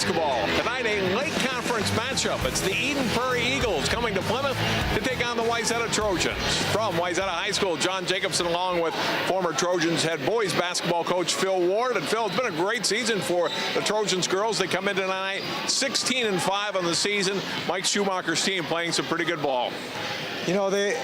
basketball. Tonight, a late conference matchup. It's the Eden Prairie Eagles coming to Plymouth to take on the Wayzata Trojans. From Wayzata High School, John Jacobson along with former Trojans head boys basketball coach Phil Ward. And Phil, it's been a great season for the Trojans girls. They come in tonight 16-5 on the season. Mike Schumacher's team playing some pretty good ball. You know, they've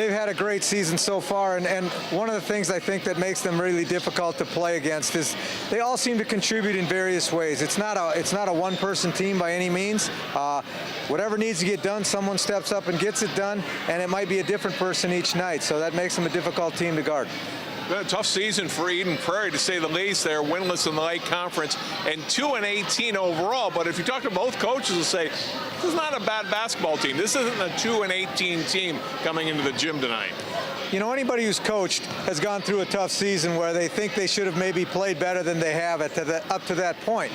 had a great season so far, and one of the things I think that makes them really difficult to play against is they all seem to contribute in various ways. It's not a one-person team by any means. Whatever needs to get done, someone steps up and gets it done, and it might be a different person each night, so that makes them a difficult team to guard. Been a tough season for Eden Prairie, to say the least. They're winless in the Lake Conference and 2-18 overall. But if you talk to both coaches, they'll say this is not a bad basketball team. This isn't a 2-18 team coming into the gym tonight. You know, anybody who's coached has gone through a tough season where they think they should have maybe played better than they have up to that point.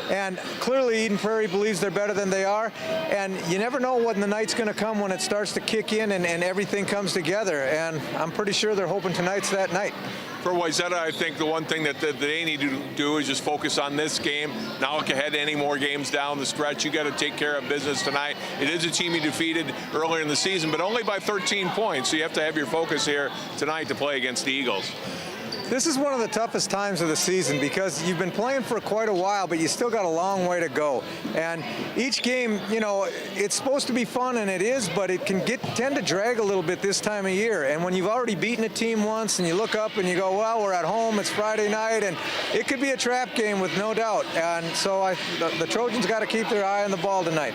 And clearly Eden Prairie believes they're better than they are, and you never know when the night's going to come when it starts to kick in and everything comes together, and I'm pretty sure they're hoping tonight's that night. For Wayzata, I think the one thing that they need to do is just focus on this game. Not look ahead to any more games down the stretch. You got to take care of business tonight. It is a team you defeated earlier in the season, but only by 13 points, so you have to have your focus here tonight to play against the Eagles. This is one of the toughest times of the season because you've been playing for quite a while, but you still got a long way to go. And each game, you know, it's supposed to be fun, and it is, but it can tend to drag a little bit this time of year. And when you've already beaten a team once and you look up and you go, well, we're at home, it's Friday night, and it could be a trap game with no doubt. And so the Trojans got to keep their eye on the ball tonight.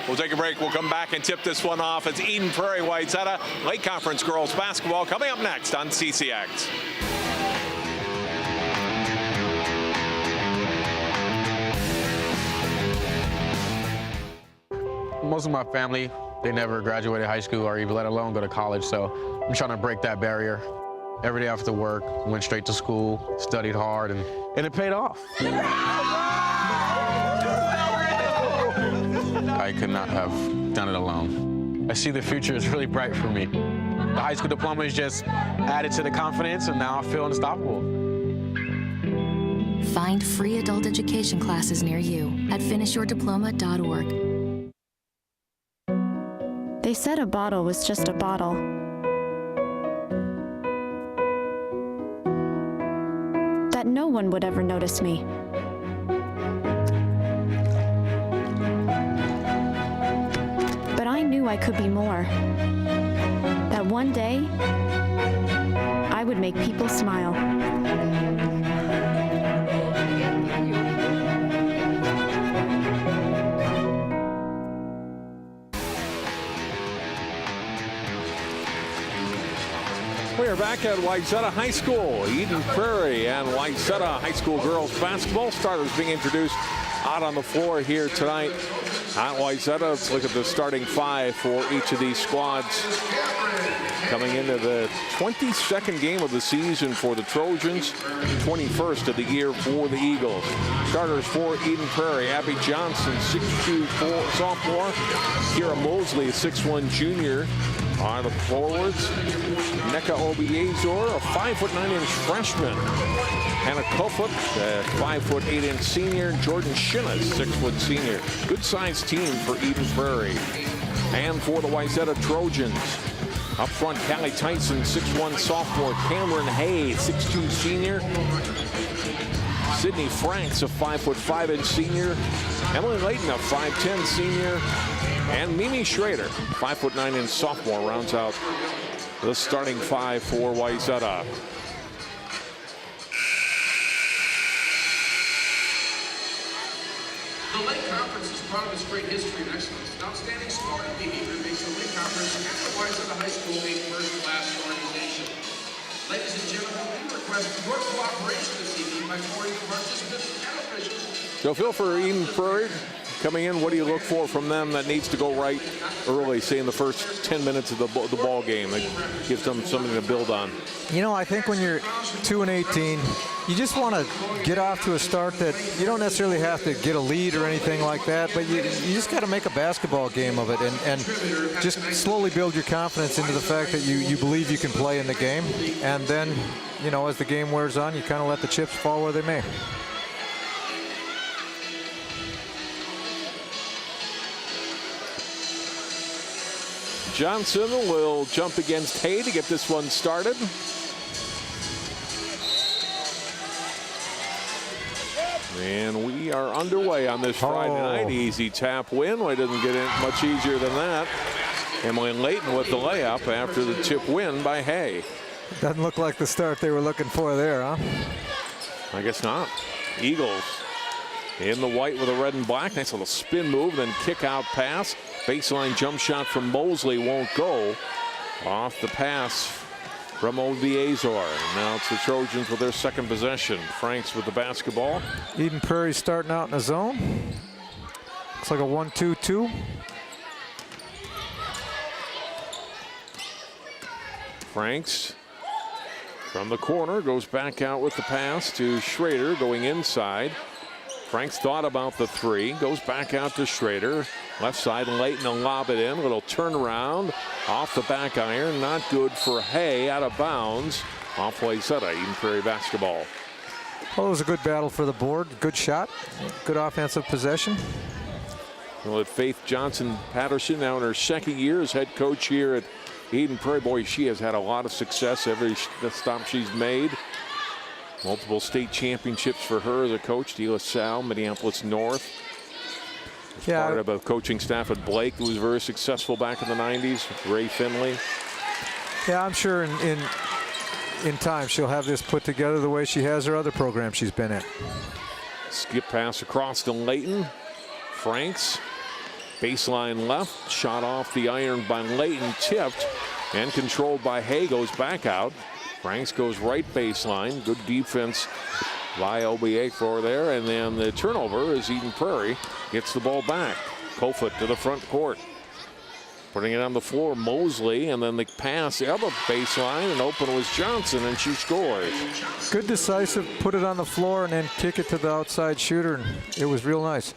We'll take a break. We'll come back and tip this one off. It's Eden Prairie Wayzata Lake Conference girls basketball coming up next on CCX. Most of my family, they never graduated high school or even let alone go to college, so I'm trying to break that barrier. Every day after work, went straight to school, studied hard, and it paid off. I could not have done it alone. I see the future is really bright for me. The high school diploma is just added to the confidence, and now I feel unstoppable. Find free adult education classes near you at finishyourdiploma.org. They said a bottle was just a bottle. That no one would ever notice me. But I knew I could be more. That one day, I would make people smile. We are back at Wayzata High School. Eden Prairie and Wayzata High School girls basketball starters being introduced out on the floor here tonight at Wayzata. Let's look at the starting five for each of these squads. Coming into the 22nd game of the season for the Trojans, 21st of the year for the Eagles. Starters for Eden Prairie: Abby Johnson, 6'2" sophomore; Kira Mosley, 6'1" junior. On the forwards, Neka Obiezor, a 5'9" freshman. Hannah Kofut, a 5'8" senior. Jordan Shinnis, 6' senior. Good-sized team for Eden Prairie. And for the Wayzata Trojans, up front, Callie Tyson, 6'1" sophomore. Cameron Hay, 6'2" senior. Sydney Franks, a 5'5" senior. Emily Layton, a 5'10" senior. And Mimi Schrader, 5'9" sophomore, rounds out the starting five for Wayzata. The Lake Conference is proud of its great history and excellence. An outstanding sporting behavior makes the Lake Conference and the Wayzata High School a first-class organization. Ladies and gentlemen, we request your cooperation this evening by supporting the participants and officials. So Phil, for Eden Prairie coming in, what do you look for from them that needs to go right early, say in the first 10 minutes of the ball game? That gives them something to build on. You know, I think when you're 2-18, you just want to get off to a start that you don't necessarily have to get a lead or anything like that, but you just got to make a basketball game of it and just slowly build your confidence into the fact that you believe you can play in the game. And then, you know, as the game wears on, you kind of let the chips fall where they may. Johnson will jump against Hay to get this one started. And we are underway on this Friday night. Easy tap win. Well, it doesn't get much easier than that. Emily Layton with the layup after the tip win by Hay. Doesn't look like the start they were looking for there, huh? I guess not. Eagles in the white with a red and black. Nice little spin move, then kick out pass. Baseline jump shot from Mosley won't go. Off the pass from Osseo. Now it's the Trojans with their second possession. Franks with the basketball. Eden Prairie starting out in the zone. Looks like a 1-2-2. Franks from the corner goes back out with the pass to Schrader going inside. Franks thought about the three, goes back out to Schrader. Left side, Layton will lob it in. Little turnaround off the back iron. Not good for Hay, out of bounds. Off Wayzata, Eden Prairie basketball. Well, it was a good battle for the board. Good shot. Good offensive possession. Well, Faith Johnson Patterson now in her second year as head coach here at Eden Prairie. Boy, she has had a lot of success every stop she's made. Multiple state championships for her as a coach. De La Salle, Minneapolis North. Yeah. Part of a coaching staff at Blake who was very successful back in the 90s with Ray Finley. Yeah, I'm sure in time she'll have this put together the way she has her other programs she's been at. Skip pass across to Layton. Franks. Baseline left. Shot off the iron by Layton. Tipped and controlled by Hay. Goes back out. Franks goes right baseline. Good defense by OBA for there. And then the turnover as Eden Prairie gets the ball back. Kofoot to the front court. Putting it on the floor, Mosley, and then the pass, the other baseline, and open was Johnson, and she scores. Good decisive, put it on the floor and then kick it to the outside shooter, and it was real nice.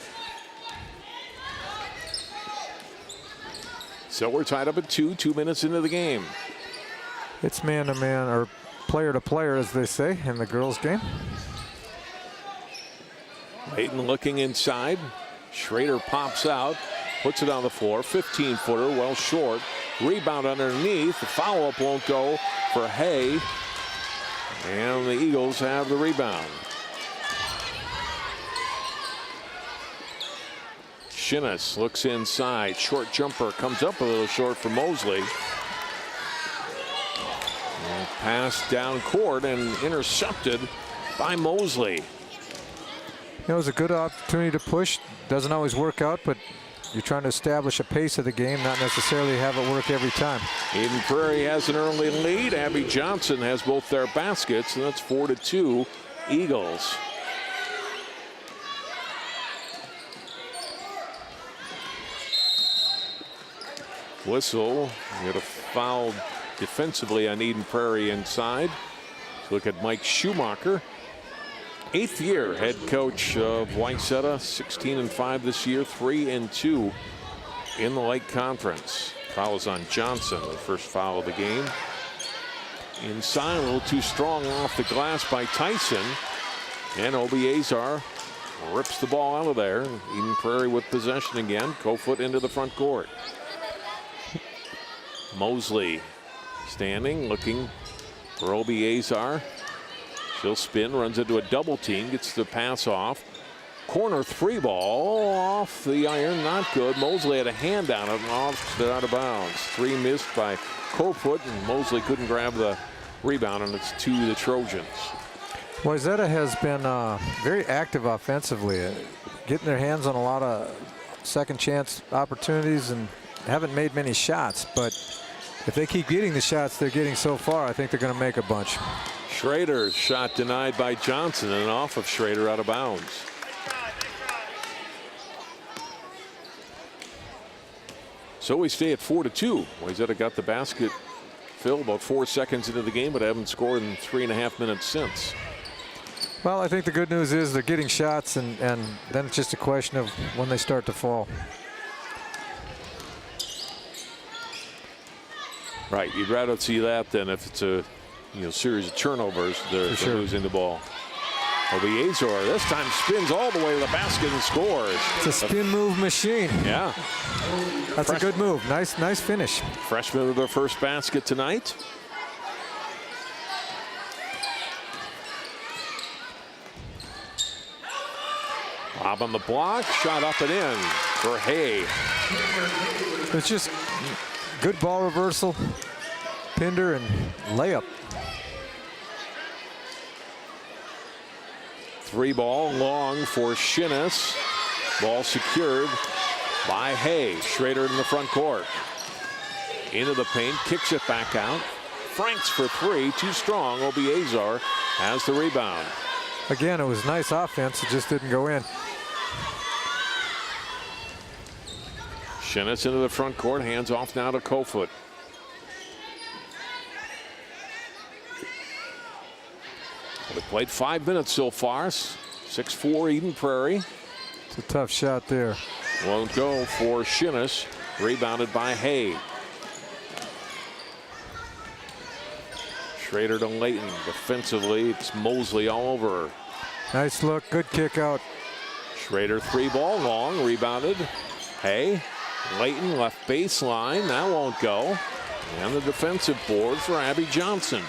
So we're tied up at 2 minutes into the game. It's man to man, or player to player, as they say in the girls' game. Layton looking inside. Schrader pops out, puts it on the floor. 15-footer, well short. Rebound underneath. The follow-up won't go for Hay. And the Eagles have the rebound. Shinnis looks inside. Short jumper comes up a little short for Mosley. And pass down court and intercepted by Mosley. It was a good opportunity to push. Doesn't always work out, but you're trying to establish a pace of the game, not necessarily have it work every time. Eden Prairie has an early lead. Abby Johnson has both their baskets, and that's 4-2 Eagles. Whistle. Get a foul defensively on Eden Prairie inside. Let's look at Mike Schumacher. 8th year head coach of Wayzata, 16-5 this year, 3-2 in the Lake Conference. Foul is on Johnson, the first foul of the game. Inside, a little too strong off the glass by Tyson. And Obiazar rips the ball out of there. Eden Prairie with possession again. Kofoot into the front court. Mosley standing, looking for Obiazar. She'll spin, runs into a double team, gets the pass off. Corner three ball off the iron, not good. Mosley had a hand on it and off out of bounds. Three missed by Kofoot, and Mosley couldn't grab the rebound, and it's to the Trojans. Wayzata has been very active offensively, getting their hands on a lot of second chance opportunities and haven't made many shots, but if they keep getting the shots they're getting so far, I think they're going to make a bunch. Schrader's shot denied by Johnson, and off of Schrader out of bounds. So we stay at 4-2. Wayzata got the basket filled about 4 seconds into the game, but haven't scored in 3.5 minutes since. Well, I think the good news is they're getting shots, and then it's just a question of when they start to fall. Right, you'd rather see that than if it's a series of turnovers, they're losing the ball. Osseo this time spins all the way to the basket and scores. It's a spin move machine. Yeah. That's a good move. Nice finish. Freshman with their first basket tonight. Bob on the block, shot up and in for Hay. It's just good ball reversal, Pinder, and layup. 3-ball long for Shinnis. Ball secured by Hay. Schrader in the front court. Into the paint, kicks it back out. Franks for 3, too strong. Osseo has the rebound. Again, it was nice offense. It just didn't go in. Shinnis into the front court, hands off now to Kofoot. They played 5 minutes so far. 6-4 Eden Prairie. It's a tough shot there. Won't go for Shinnis. Rebounded by Hay. Schrader to Layton. Defensively, it's Mosley all over. Nice look. Good kick out. Schrader 3-ball long. Rebounded. Hay. Layton left baseline. That won't go. And the defensive board for Abby Johnson.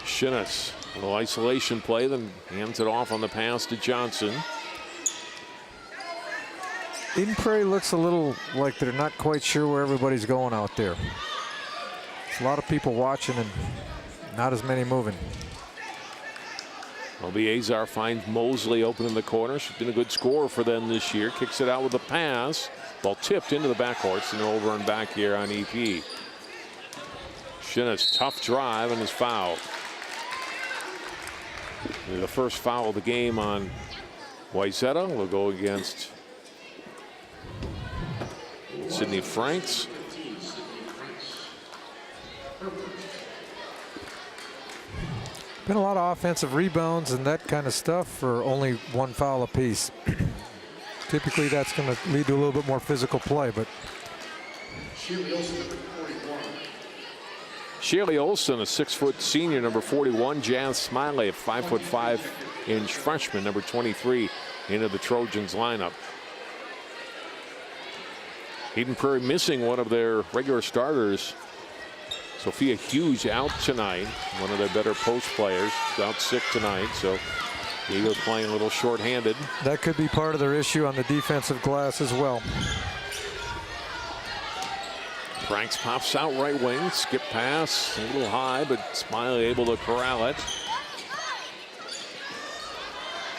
Shinnis, a little isolation play, then hands it off on the pass to Johnson. Eden Prairie looks a little like they're not quite sure where everybody's going out there. There's a lot of people watching and not as many moving. Osseo finds Mosley open in the corner. She's been a good scorer for them this year. Kicks it out with a pass. Ball tipped into the backcourt, and over and back here on EP. Shinnis, tough drive and is fouled. The first foul of the game on Wayzata will go against Sydney Franks. Been a lot of offensive rebounds and that kind of stuff for only 1 foul apiece. Typically that's going to lead to a little bit more physical play, but Shirley Olsen, a 6-foot senior, number 41. Jazz Smiley, a 5'5" freshman, number 23, into the Trojans lineup. Eden Prairie missing one of their regular starters. Sophia Hughes out tonight, one of their better post players. She's out sick tonight, so the Eagles playing a little short-handed. that could be part of their issue on the defensive glass as well. Franks pops out right wing, skip pass, a little high, but Smiley able to corral it.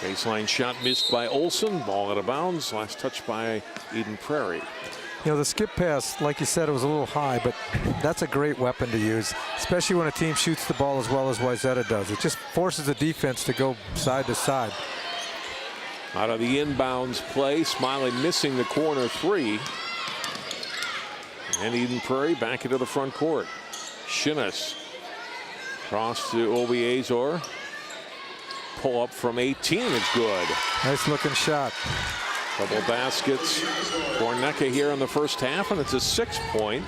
Baseline shot missed by Olsen, ball out of bounds, last touch by Eden Prairie. You know, the skip pass, like you said, it was a little high, but that's a great weapon to use, especially when a team shoots the ball as well as Wayzata does. It just forces the defense to go side to side. Out of the inbounds play, Smiley missing the corner 3. And Eden Prairie back into the front court. Shinnis cross to Osseo. Pull up from 18 is good. Nice looking shot. Double baskets for NECA here in the first half, and it's a 6-point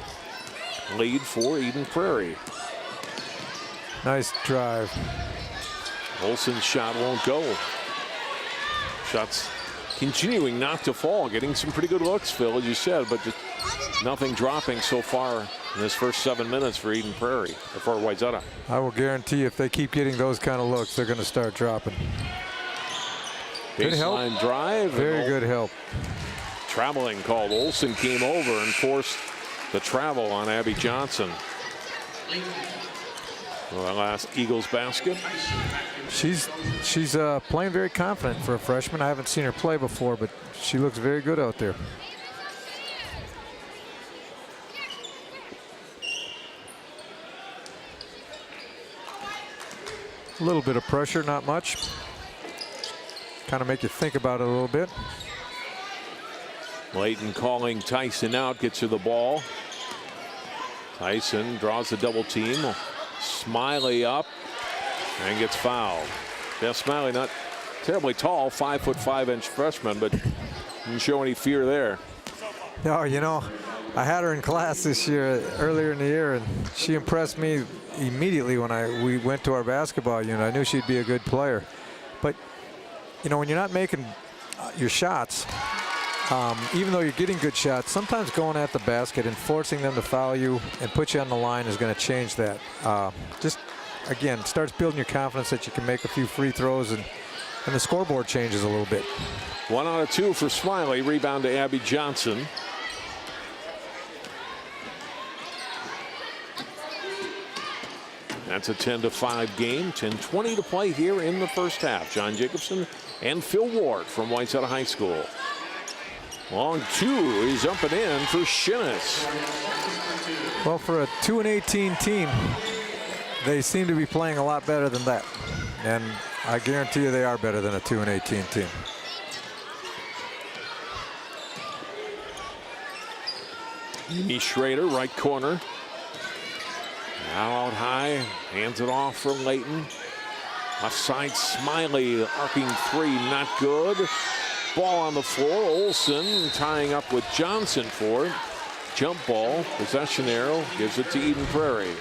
lead for Eden Prairie. Nice drive. Olsen's shot won't go. Shots continuing not to fall, getting some pretty good looks, Phil, as you said, but just nothing dropping so far in this first 7 minutes for Eden Prairie, or for Wayzata. I will guarantee if they keep getting those kind of looks, they're going to start dropping. Good help. Baseline drive. Very good help. Traveling called. Olsen came over and forced the travel on Abby Johnson. Well, that last Eagles basket. She's playing very confident for a freshman. I haven't seen her play before, but she looks very good out there. A little bit of pressure, not much. Kind of make you think about it a little bit. Layton calling Tyson out, gets her the ball. Tyson draws the double team. Smiley up and gets fouled. Beth Smiley, not terribly tall, 5'5" freshman, but didn't show any fear there. No, you know, I had her in class this year, earlier in the year, and she impressed me immediately when we went to our basketball unit. I knew she'd be a good player. But, you know, when you're not making your shots, even though you're getting good shots, sometimes going at the basket and forcing them to foul you and put you on the line is going to change that. Just, again, starts building your confidence that you can make a few free throws, and the scoreboard changes a little bit. 1 out of 2 for Smiley. Rebound to Abby Johnson. That's a 10-5 game. 10:20 to play here in the first half. John Jacobson and Phil Ward from Wayzata High School. Long 2 is up and in for Shinnis. Well, for a 2-18 team, they seem to be playing a lot better than that. And I guarantee you they are better than a 2-18 team. Amy Schrader, right corner. Now out high, hands it off for Layton. Left side, Smiley, arcing 3, not good. Ball on the floor, Olsen tying up with Johnson for it. Jump ball, possession arrow, gives it to Eden Prairie.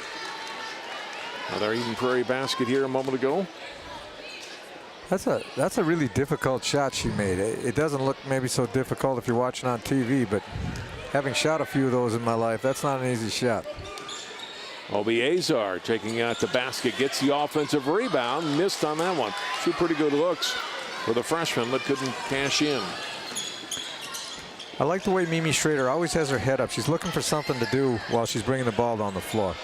Another Eden Prairie basket here a moment ago. That's a really difficult shot she made. It doesn't look maybe so difficult if you're watching on TV, but having shot a few of those in my life, that's not an easy shot. Obiazar taking out the basket, gets the offensive rebound, missed on that one. 2 pretty good looks for the freshman, but couldn't cash in. I like the way Mimi Schrader always has her head up. She's looking for something to do while she's bringing the ball down the floor.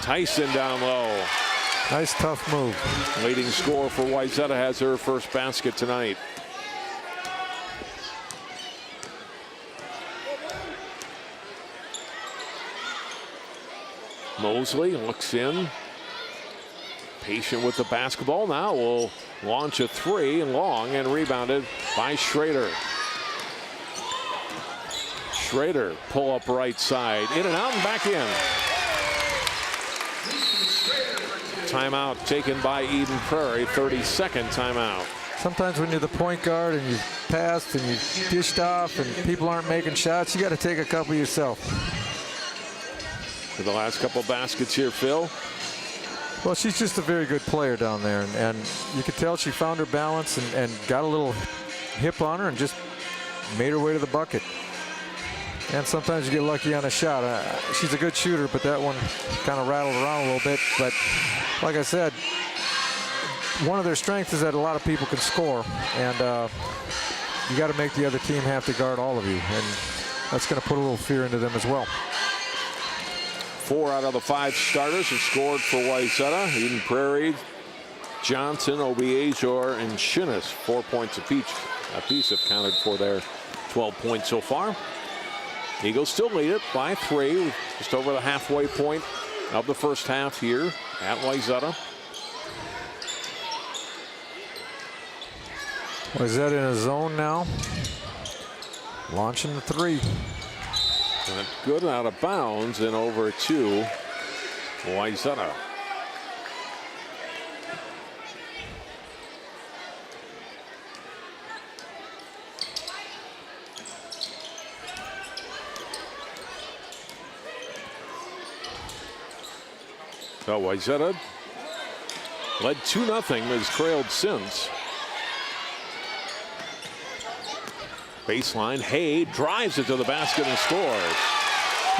Tyson down low. Nice, tough move. Leading scorer for Wayzata has her first basket tonight. Mosley looks in. Patient with the basketball. Now will launch a 3 long and rebounded by Schrader. Schrader pull up right side. In and out and back in. Timeout taken by Eden Prairie. 32nd timeout. Sometimes when you're the point guard and you've passed and you've dished off and people aren't making shots, you got to take a couple yourself. For the last couple baskets here, Phil. Well, she's just a very good player down there, and you could tell she found her balance and got a little hip on her and just made her way to the bucket. And sometimes you get lucky on a shot. She's a good shooter, but that one kind of rattled around a little bit. But like I said, one of their strengths is that a lot of people can score, and you got to make the other team have to guard all of you, and that's going to put a little fear into them as well. 4 out of the 5 starters have scored for Wayzata. Eden Prairie, Johnson, Obiazor, and Shinnis. 4 points apiece have counted for their 12 points so far. Eagles still lead it by 3, just over the halfway point of the first half here at Wayzata. Wayzata in a zone now. Launching the 3. And good out of bounds and over to Wayzata. So Wayzata led 2-0, has trailed since. Baseline, Hay drives it to the basket and scores.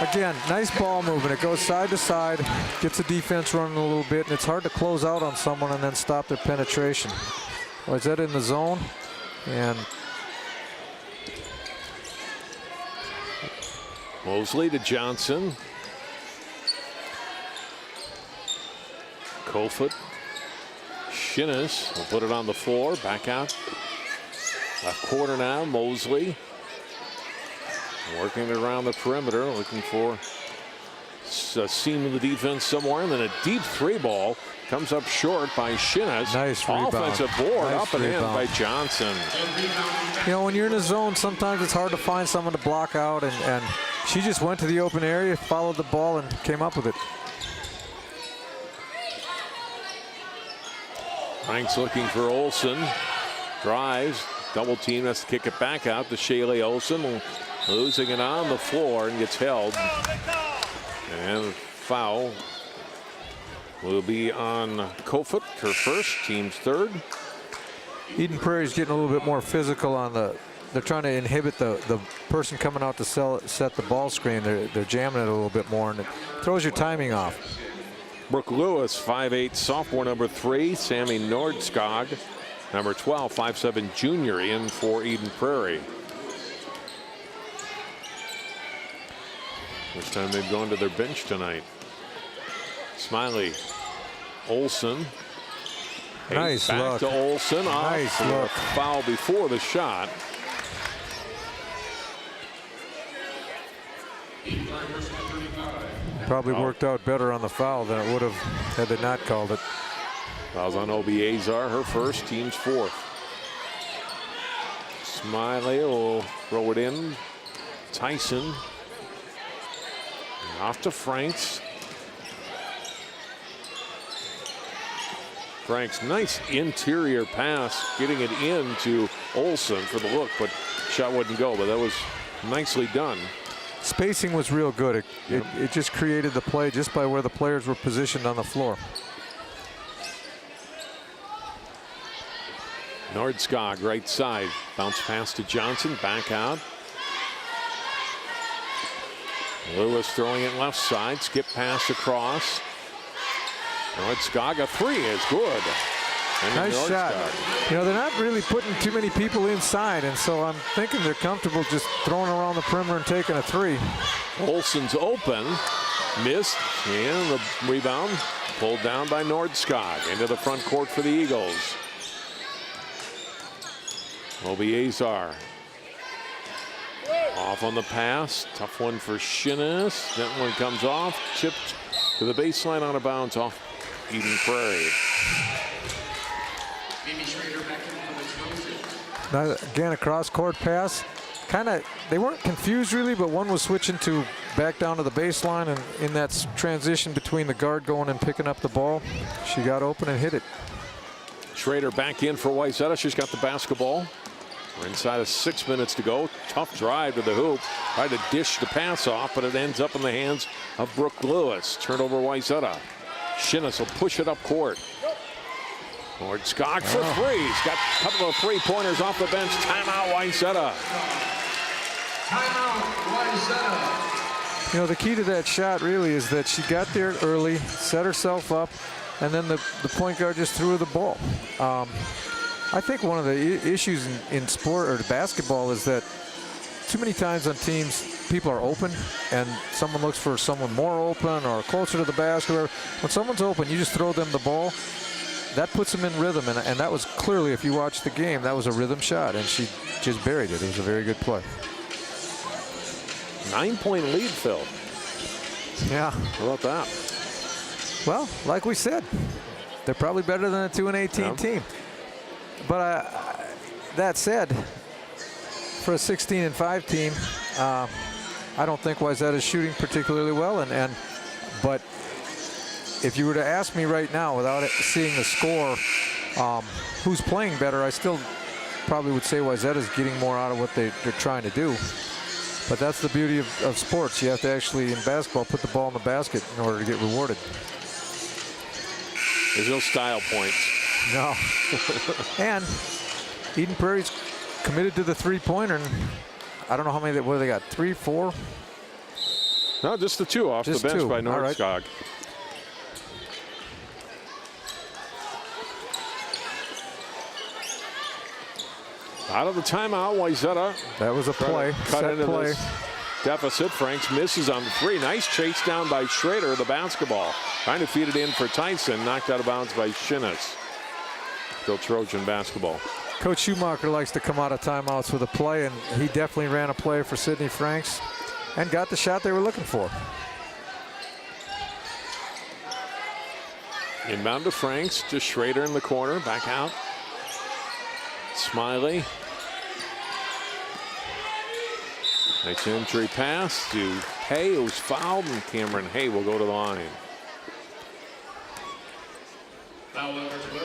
Again, nice ball movement. It goes side to side, gets the defense running a little bit, and it's hard to close out on someone and then stop their penetration. Wayzata in the zone, and Mosley to Johnson. Kofoot. Shinnis will put it on the floor, back out. Left corner now, Mosley. Working it around the perimeter, looking for a seam in the defense somewhere. And then a deep 3 ball comes up short by Shinnis. Nice rebound. Offensive board, nice up and rebound. in by Johnson. You know, when you're in a zone, sometimes it's hard to find someone to block out, and she just went to the open area, followed the ball, and came up with it. Frank's looking for Olsen. Drives. Double team. Has to kick it back out to Shaylee Olsen. Will losing it on the floor and gets held. And foul will be on Kofut, her first, team's third. Eden Prairie's getting a little bit more physical on they're trying to inhibit the person coming out to set the ball screen. They're jamming it a little bit more, and it throws your timing off. Brooke Lewis, 5'8", sophomore, number 3. Sammy Nordskog, number 12, 5'7", junior, in for Eden Prairie. First time they've gone to their bench tonight. Smiley, Olson. Nice back look. to Olson. Nice look. Foul before the shot. Probably worked out better on the foul than it would have had they not called it. Fouls on Obi Azar, her first, team's fourth. Smiley will throw it in. Tyson. Off to Franks. Franks, nice interior pass, getting it into Olson for the look, but shot wouldn't go, but that was nicely done. Spacing was real good. It just created the play just by where the players were positioned on the floor. Nordskog, right side. Bounce pass to Johnson, back out. Lewis throwing it left side, skip pass across. Nordskog, a 3 is good. Nice shot. You know, they're not really putting too many people inside, and so I'm thinking they're comfortable just throwing around the perimeter and taking a 3. Olson's open, missed, and the rebound pulled down by Nordskog into the front court for the Eagles. Obi Azar off on the pass, tough one for Shinnis. That one comes off, chipped to the baseline, out of bounds off Eden Prairie. Now again, a cross-court pass. They weren't confused really, but one was switching to back down to the baseline, and in that transition between the guard going and picking up the ball, she got open and hit it. Schrader back in for Wayzata. She's got the basketball. We're inside of 6 minutes to go. Tough drive to the hoop. Tried to dish the pass off, but it ends up in the hands of Brooke Lewis. Turnover Wayzata. Shinnis will push it up court. Nordskog for 3. He's got a couple of 3-pointers off the bench. Timeout Wayzata. Timeout, Wayzata. You know, the key to that shot really is that she got there early, set herself up, and then the point guard just threw her the ball. I think one of the issues in sport or basketball is that too many times on teams, people are open and someone looks for someone more open or closer to the basket. When someone's open, you just throw them the ball. That puts them in rhythm, and that was clearly, if you watch the game, that was a rhythm shot, and she just buried it. It was a very good play. 9-point lead, Phil. Yeah. How about that? Well, like we said, they're probably better than a 2-18 team. But that said, for a 16-5 team, I don't think Wayzata is shooting particularly well. But if you were to ask me right now, without seeing the score, who's playing better, I still probably would say Wayzata is getting more out of what they're trying to do. But that's the beauty of sports. You have to actually, in basketball, put the ball in the basket in order to get rewarded. There's no style points. No. And Eden Prairie's committed to the 3-pointer. And I don't know how many, what they got, 3, 4? No, just the 2 off Just the bench 2. by Nordskog. Right. Out of the timeout, Wayzata. That was a play. Cut Set into play. this deficit. Franks misses on the 3. Nice chase down by Schrader, the basketball. Trying to feed it in for Tyson. Knocked out of bounds by Shinnis. Still Trojan basketball. Coach Schumacher likes to come out of timeouts with a play, and he definitely ran a play for Sydney Franks and got the shot they were looking for. Inbound to Franks, to Schrader in the corner, back out. Smiley. Nice entry pass to Hay, who's fouled, and Cameron Hay will go to the line. Foul number 12,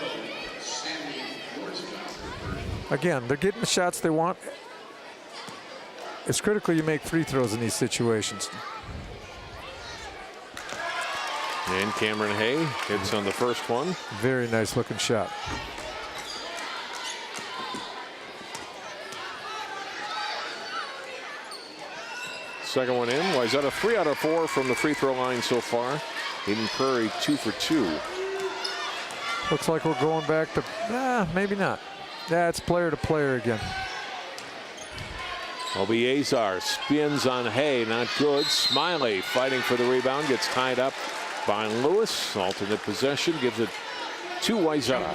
Sandy Nordskog. Again, they're getting the shots they want. it's critical you make free throws in these situations. And Cameron Hay hits on the first one. Very nice looking shot. Second one in. Wayzata 3 out of 4 from the free throw line so far. Eden Prairie 2 for 2. Looks like we're going back to, maybe not. Yeah, it's player to player again. Obiazar spins on Hay, not good. Smiley fighting for the rebound, gets tied up by Lewis. Alternate possession, gives it to Wayzata.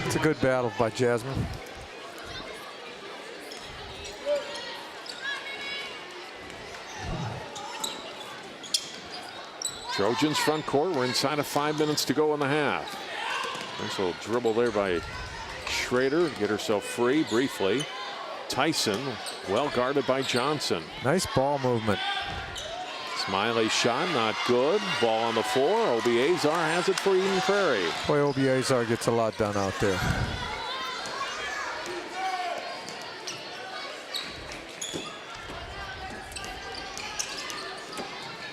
It's a good battle by Jasmine. Trojans front court. We're inside of 5 minutes to go in the half. Nice little dribble there by Schrader. Get herself free briefly. Tyson well guarded by Johnson. Nice ball movement. Smiley shot, not good. Ball on the floor. Obiazar has it for Eden Prairie. Boy, Obiazar gets a lot done out there.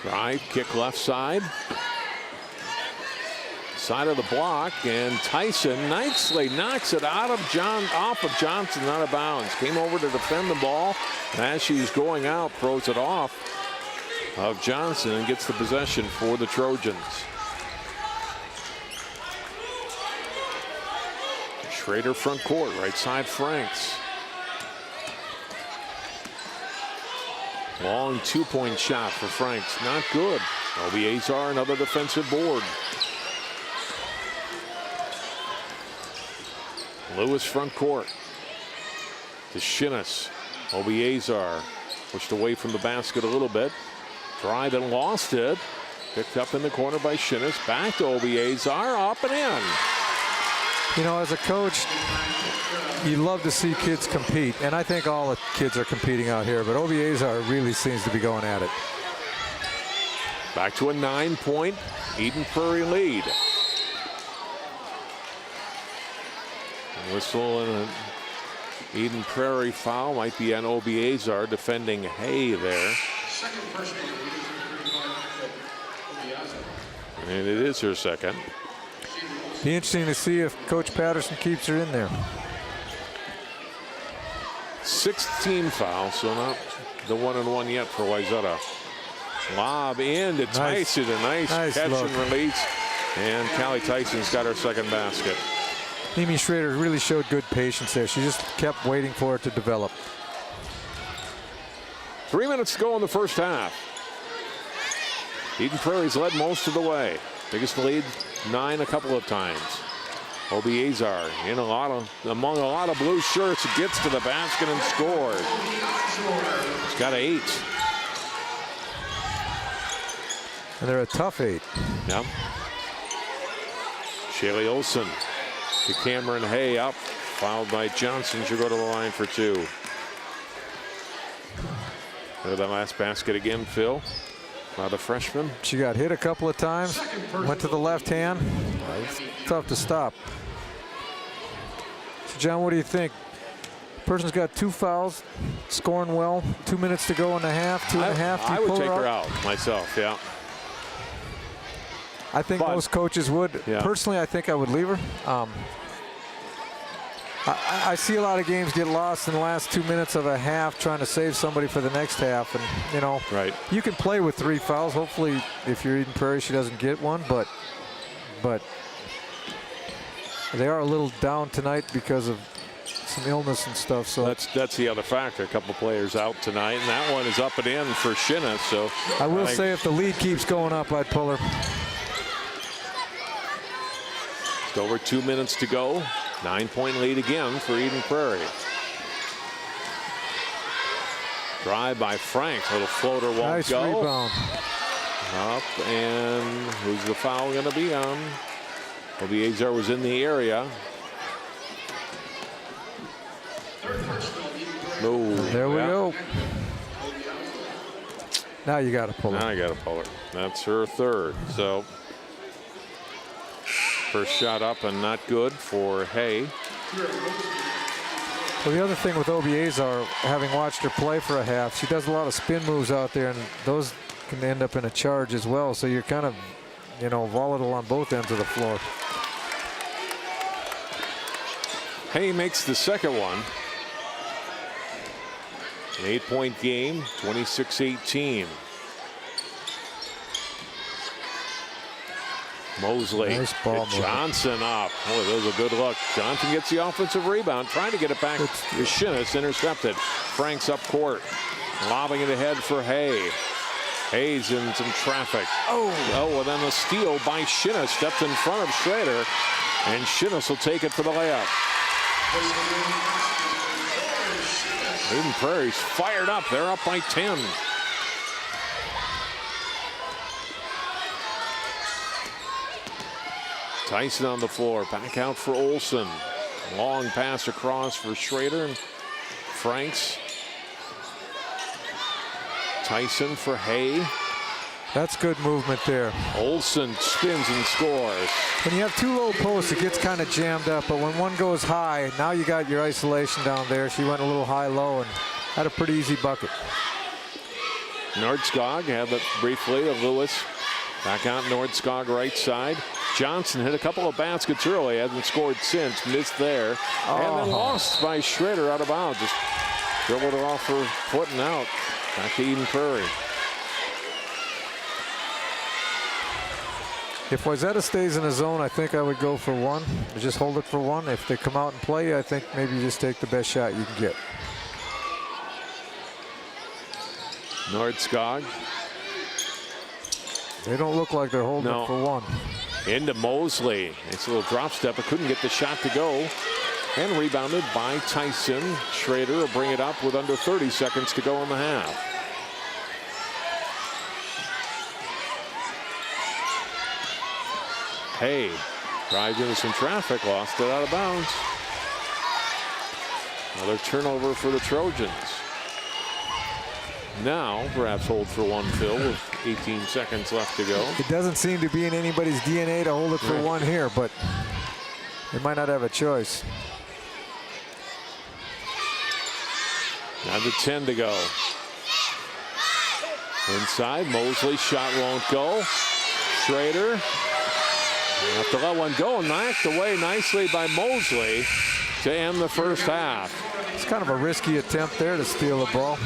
Drive, kick left side. Side of the block, and Tyson nicely knocks it off of Johnson, out of bounds. Came over to defend the ball. As she's going out, throws it off of Johnson and gets the possession for the Trojans. Schrader front court, right side Franks. Long two-point shot for Franks, not good. Obiazar, another defensive board. Lewis front court to Shinnis. Obiazar pushed away from the basket a little bit. Drive and lost it. Picked up in the corner by Shinnis. Back to Obiazar, up and in. You know, as a coach, you love to see kids compete, and I think all the kids are competing out here, but Obiazar really seems to be going at it. Back to a 9-point Eden Prairie lead. Whistle and an Eden Prairie foul might be on Obiazar defending Hay there. And it is her second. Be interesting to see if Coach Patterson keeps her in there. 16 foul, so not the 1-and-1 yet for Wayzata. Lob in to Tyson, a nice catch look. and release. And Callie Tyson's got her second basket. Mimi Schrader really showed good patience there. She just kept waiting for it to develop. 3 minutes to go in the first half. Eden Prairie's led most of the way. Biggest lead, 9 a couple of times. Obiazar in among a lot of blue shirts, gets to the basket and scores. He's got 8. And they're a tough 8. Yep. Shaylee Olson to Cameron Hay, up, fouled by Johnson. She'll go to the line for 2. Look at that last basket again, Phil. Now the freshman. She got hit a couple of times, went to the left hand. It's tough to stop. So John, what do you think? Person's got 2 fouls, scoring well, 2 minutes to go in the half, 2.5. I would take her out myself, yeah. I think most coaches would. Yeah. Personally, I think I would leave her. I see a lot of games get lost in the last 2 minutes of a half trying to save somebody for the next half. And, you know, you can play with 3 fouls. Hopefully, if you're Eden Prairie, she doesn't get one. But they are a little down tonight because of some illness and stuff. So that's the other factor. A couple players out tonight, and that one is up and in for Shinnis. So I will say if the lead keeps going up, I'd pull her. It's over 2 minutes to go. 9-point lead again for Eden Prairie. Drive by Frank. Little floater won't nice go. Rebound. Up, and who's the foul going to be on? Obiazar was in the area. No. There we go. Now you got to pull her. Now you got to pull her. That's her third. So first shot up and not good for Hay. Well, the other thing with Obiezar, having watched her play for a half, she does a lot of spin moves out there, and those can end up in a charge as well. So you're kind of, you know, volatile on both ends of the floor. Hay makes the second one. An 8-point game, 26-18. Mosley. Nice ball move. Johnson up. Oh, that was a good look. Johnson gets the offensive rebound, trying to get it back to Shinnis, intercepted. Franks up court, lobbing it ahead for Hay. Hayes in some traffic. Oh, and then the steal by Shinnis. Steps in front of Schrader, and Shinnis will take it for the layup. Eden Prairie's fired up. They're up by 10. Tyson on the floor. Back out for Olsen. Long pass across for Schrader and Franks. Tyson for Hay. That's good movement there. Olsen spins and scores. When you have two low posts, it gets kind of jammed up, but when one goes high, now you got your isolation down there. She went a little high-low and had a pretty easy bucket. Nordskog had it briefly to Lewis. Back out Nordskog right side. Johnson hit a couple of baskets early, hasn't scored since, missed there. And then lost by Schrader out of bounds. Just dribbled it off her foot and out. Back to Eden Prairie. If Wayzata stays in the zone, I think I would go for one. Just hold it for one. If they come out and play, I think maybe you just take the best shot you can get. Nordskog. They don't look like they're holding it for one. Into Mosley. It's a little drop step, but couldn't get the shot to go. And rebounded by Tyson. Schrader will bring it up with under 30 seconds to go in the half. Hay drives into some traffic, lost it out of bounds. Another turnover for the Trojans. Now, perhaps hold for one, Phil, with 18 seconds left to go. It doesn't seem to be in anybody's DNA to hold it for one here, but they might not have a choice. Down to 10 to go. Inside, Mosley, shot won't go. Schrader. Have to let one go, knocked away nicely by Mosley to end the first half. It's kind of a risky attempt there to steal the ball.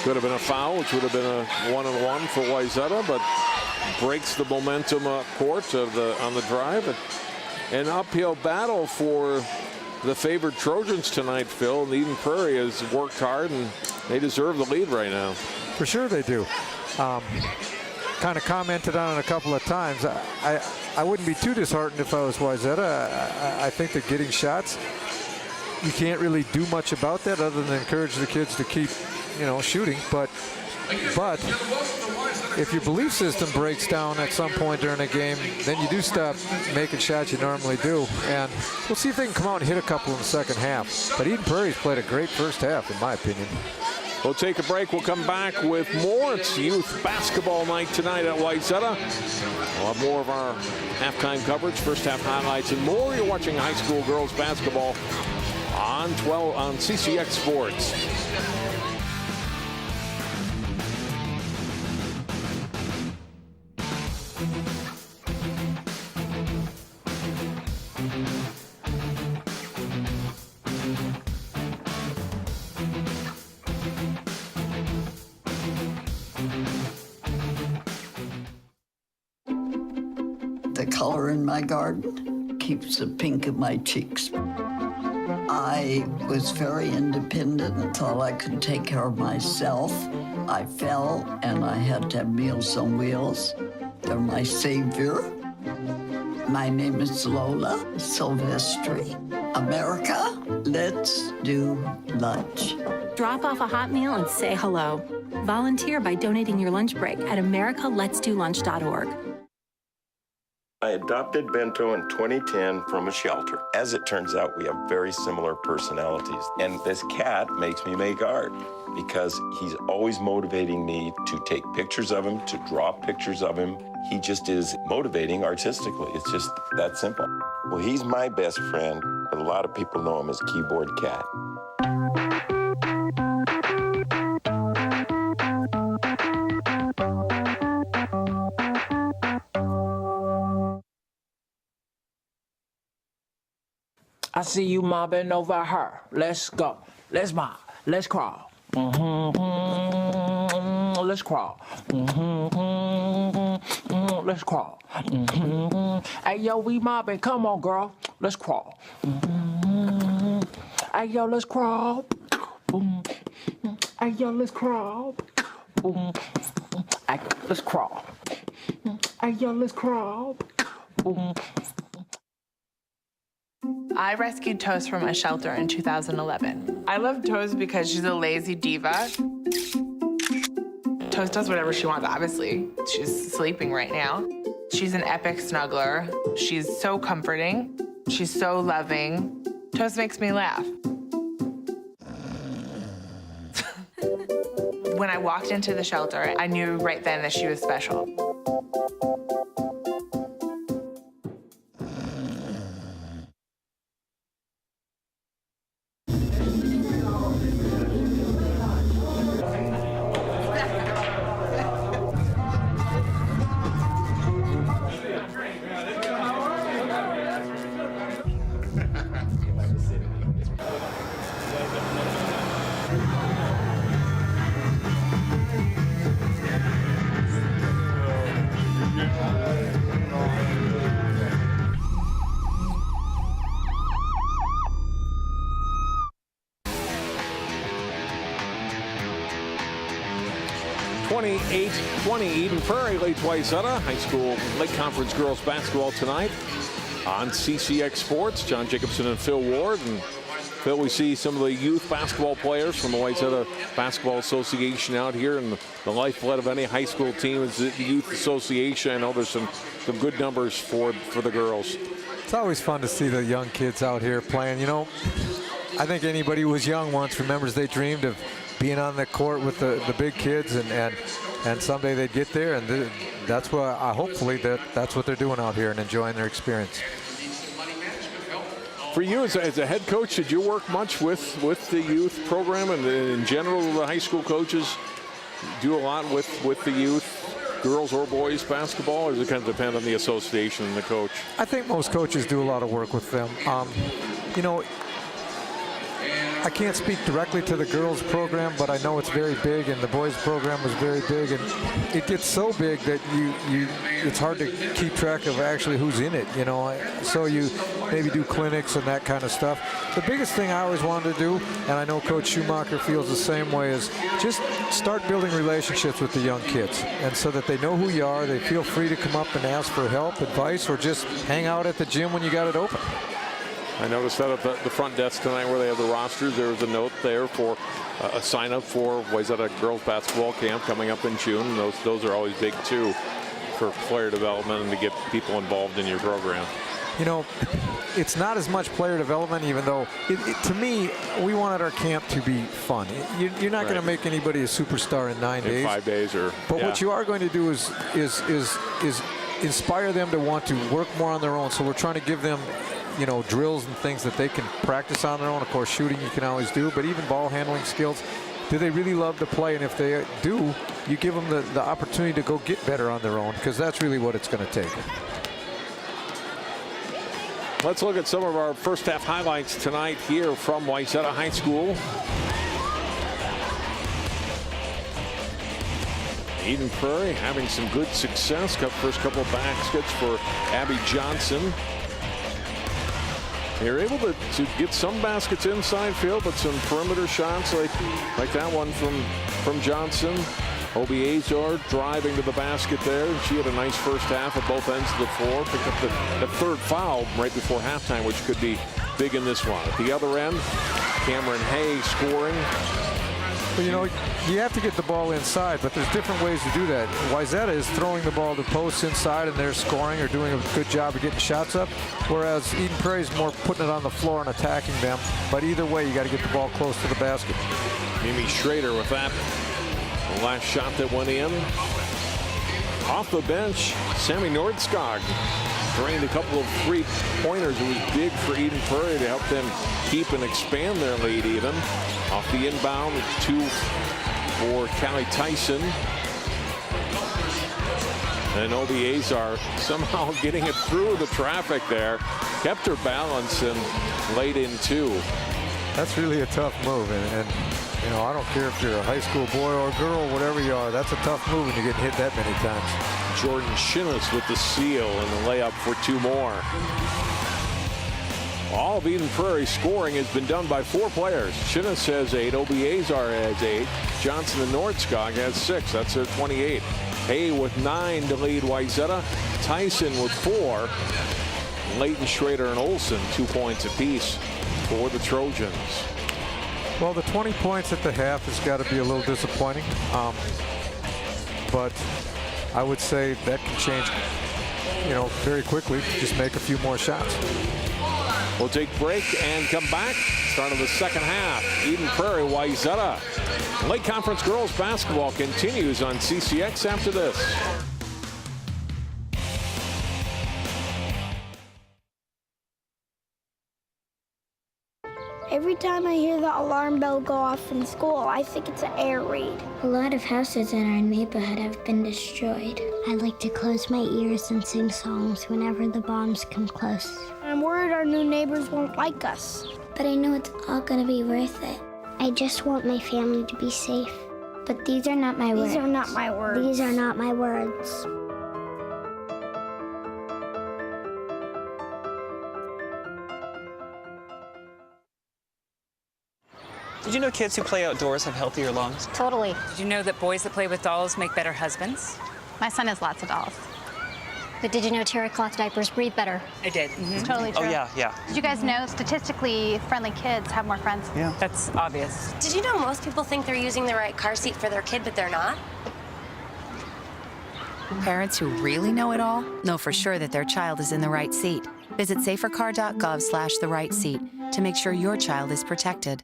Could have been a foul, which would have been a 1-and-1 for Wayzata, but breaks the momentum up court of on the drive. An uphill battle for the favored Trojans tonight, Phil. And Eden Prairie has worked hard, and they deserve the lead right now. For sure they do. Kind of commented on it a couple of times. I wouldn't be too disheartened if I was Wayzata. I think that getting shots, you can't really do much about that other than encourage the kids to keep, you know, shooting. But if your belief system breaks down at some point during a game, then you do stop making shots you normally do. And we'll see if they can come out and hit a couple in the second half. But Eden Prairie's played a great first half, in my opinion. We'll take a break. We'll come back with more. It's youth basketball night tonight at Wayzata. We'll have more of our halftime coverage, first half highlights, and more. You're watching high school girls basketball on CCX Sports. The color in my garden keeps the pink in my cheeks. I was very independent and thought I could take care of myself. I fell and I had to have Meals on Wheels. They're my savior. My name is Lola Silvestri. America, let's do lunch. Drop off a hot meal and say hello. Volunteer by donating your lunch break at americalet'sdolunch.org. I adopted Bento in 2010 from a shelter. As it turns out, we have very similar personalities. And this cat makes me make art because he's always motivating me to take pictures of him, to draw pictures of him. He just is motivating artistically. It's just that simple. Well, he's my best friend, but a lot of people know him as Keyboard Cat. I see you mobbing over her. Let's go. Let's mob. Let's crawl. Let's crawl. Let's crawl. Hey, yo, we mobbing. Come on, girl. Let's crawl. Hey, yo, let's crawl. Hey, yo, let's crawl. Hey, let's crawl. Hey, yo, let's crawl. I rescued Toast from a shelter in 2011. I love Toast because she's a lazy diva. Toast does whatever she wants, obviously. She's sleeping right now. She's an epic snuggler. She's so comforting. She's so loving. Toast makes me laugh. When I walked into the shelter, I knew right then that she was special. Eden Prairie leads Wayzata High School Lake Conference girls basketball tonight on CCX Sports. John Jacobson and Phil Ward. And Phil, we see some of the youth basketball players from the Wayzata Basketball Association out here, and the lifeblood of any high school team is the youth association. I know there's some good numbers for the girls. It's always fun to see the young kids out here playing. You know, I think anybody who was young once remembers they dreamed of being on the court with the big kids, and someday they'd get there, and that's what hopefully that's what they're doing out here and enjoying their experience. For you as a head coach, did you work much with the youth program, and in general the high school coaches do a lot with the youth, girls or boys basketball, or does it kind of depend on the association and the coach? I think most coaches do a lot of work with them. You know, I can't speak directly to the girls program, but I know it's very big, and the boys program was very big, and it gets so big that it's hard to keep track of actually who's in it, you know. So you maybe do clinics and that kind of stuff. The biggest thing I always wanted to do, and I know Coach Schumacher feels the same way, is just start building relationships with the young kids, and so that they know who you are, they feel free to come up and ask for help, advice, or just hang out at the gym when you got it open. I noticed that at the front desk tonight where they have the rosters, there was a note there for a sign up for Wayzata girls basketball camp coming up in June. And those are always big too for player development and to get people involved in your program. You know, it's not as much player development, even though to me, we wanted our camp to be fun. You're not going to make anybody a superstar in 9 days. 5 days or. But what you are going to do is inspire them to want to work more on their own. So we're trying to give them, you know, drills and things that they can practice on their own. Of course, shooting you can always do, but even ball handling skills. Do they really love to play? And if they do, you give them the opportunity to go get better on their own, because that's really what it's going to take. Let's look at some of our first half highlights tonight here from Wayzata High School. Eden Prairie having some good success. First couple of baskets for Abby Johnson. They're able to get some baskets inside, Phil, but some perimeter shots like that one from Johnson. Obi Azar driving to the basket there. She had a nice first half at both ends of the floor. Picked up the third foul right before halftime, which could be big in this one. At the other end, Cameron Hay scoring. Well, you know, you have to get the ball inside, but there's different ways to do that. Wayzata is throwing the ball to posts inside, and they're scoring or doing a good job of getting shots up, whereas Eden Prairie is more putting it on the floor and attacking them. But either way, you got to get the ball close to the basket. Mimi Schrader with that. The last shot that went in. Off the bench, Sammy Nordskog drained a couple of three-pointers. It was big for Eden Prairie to help them keep and expand their lead even. Off the inbound, 2 for Callie Tyson. And Obiazar somehow getting it through the traffic there. Kept her balance and laid in 2. That's really a tough move. And you know, I don't care if you're a high school boy or girl, whatever you are, that's a tough move when you get hit that many times. Jordan Shinnis with the seal and the layup for 2 more. All of Eden Prairie scoring has been done by 4 players. Shinnis has 8, Obiazar has 8, Johnson and Nordskog has 6. That's their 28. Hay with 9 to lead Wayzata. Tyson with 4. Leighton, Schrader, and Olson 2 points apiece for the Trojans. Well, the 20 points at the half has got to be a little disappointing. But I would say that can change, you know, very quickly. Just make a few more shots. We'll take a break and come back. Start of the second half. Eden Prairie, Wayzata. Lake Conference girls basketball continues on CCX after this. Every time I hear the alarm bell go off in school, I think it's an air raid. A lot of houses in our neighborhood have been destroyed. I like to close my ears and sing songs whenever the bombs come close. I'm worried our new neighbors won't like us. But I know it's all gonna be worth it. I just want my family to be safe. But these are not my words. These are not my words. These are not my words. Did you know kids who play outdoors have healthier lungs? Totally. Did you know that boys that play with dolls make better husbands? My son has lots of dolls. But did you know terry cloth diapers breathe better? I did. It's totally true. Oh, yeah. Did you guys know statistically friendly kids have more friends? Yeah. That's obvious. Did you know most people think they're using the right car seat for their kid, but they're not? Parents who really know it all know for sure that their child is in the right seat. Visit safercar.gov/the-right-seat to make sure your child is protected.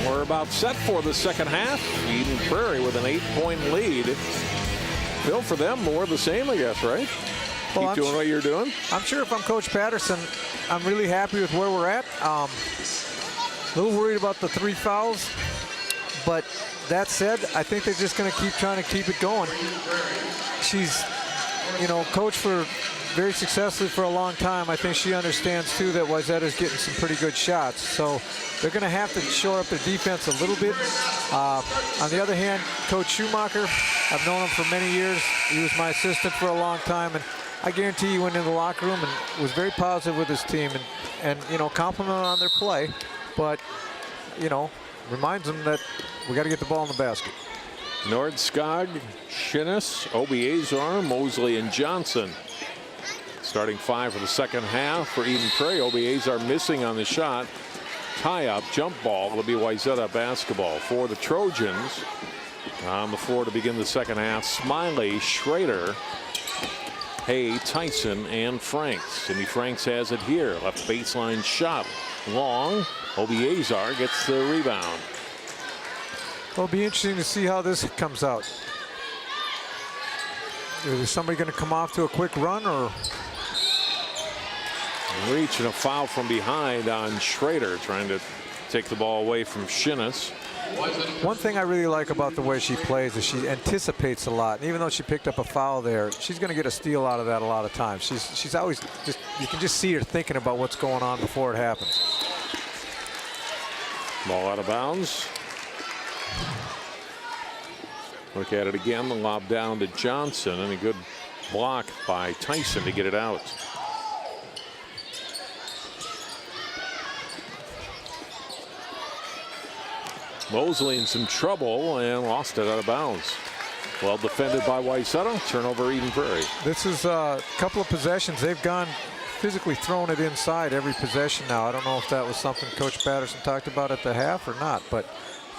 We're about set for the second half. Eden Prairie with an 8-point lead. Phil, for them, more of the same, I guess, right? Well, Keep doing what you're doing. I'm sure if I'm Coach Patterson, I'm really happy with where we're at. A little worried about the 3 fouls. But that said, I think they're just going to keep trying to keep it going. She's, you know, coached for very successfully for a long time. I think she understands, too, that Wayzata's getting some pretty good shots. So they're going to have to shore up their defense a little bit. On the other hand, Coach Schumacher, I've known him for many years. He was my assistant for a long time. And I guarantee he went into the locker room and was very positive with his team and you know, complimented on their play. But, you know, reminds them that we got to get the ball in the basket. Nordskog, Shinnis, Obiazar, Mosley, and Johnson. Starting 5 for the second half for Eden Prairie. Obiazar missing on the shot. Tie-up, jump ball. It'll be Wayzata basketball for the Trojans. On the floor to begin the second half, Smiley, Schrader, Hay, Tyson, and Franks. Cindy Franks has it here. Left baseline shot. Long. Obiazar gets the rebound. Well, it'll be interesting to see how this comes out. Is somebody going to come off to a quick run or? Reach and a foul from behind on Schrader, trying to take the ball away from Shinnis. One thing I really like about the way she plays is she anticipates a lot. And even though she picked up a foul there, she's going to get a steal out of that a lot of times. She's always just, you can just see her thinking about what's going on before it happens. Ball out of bounds. Look at it again. The lob down to Johnson, and a good block by Tyson to get it out. Mosley in some trouble and lost it out of bounds. Well defended by Wayzata. Turnover Eden Prairie. This is a couple of possessions. They've gone physically throwing it inside every possession now. I don't know if that was something Coach Patterson talked about at the half or not, but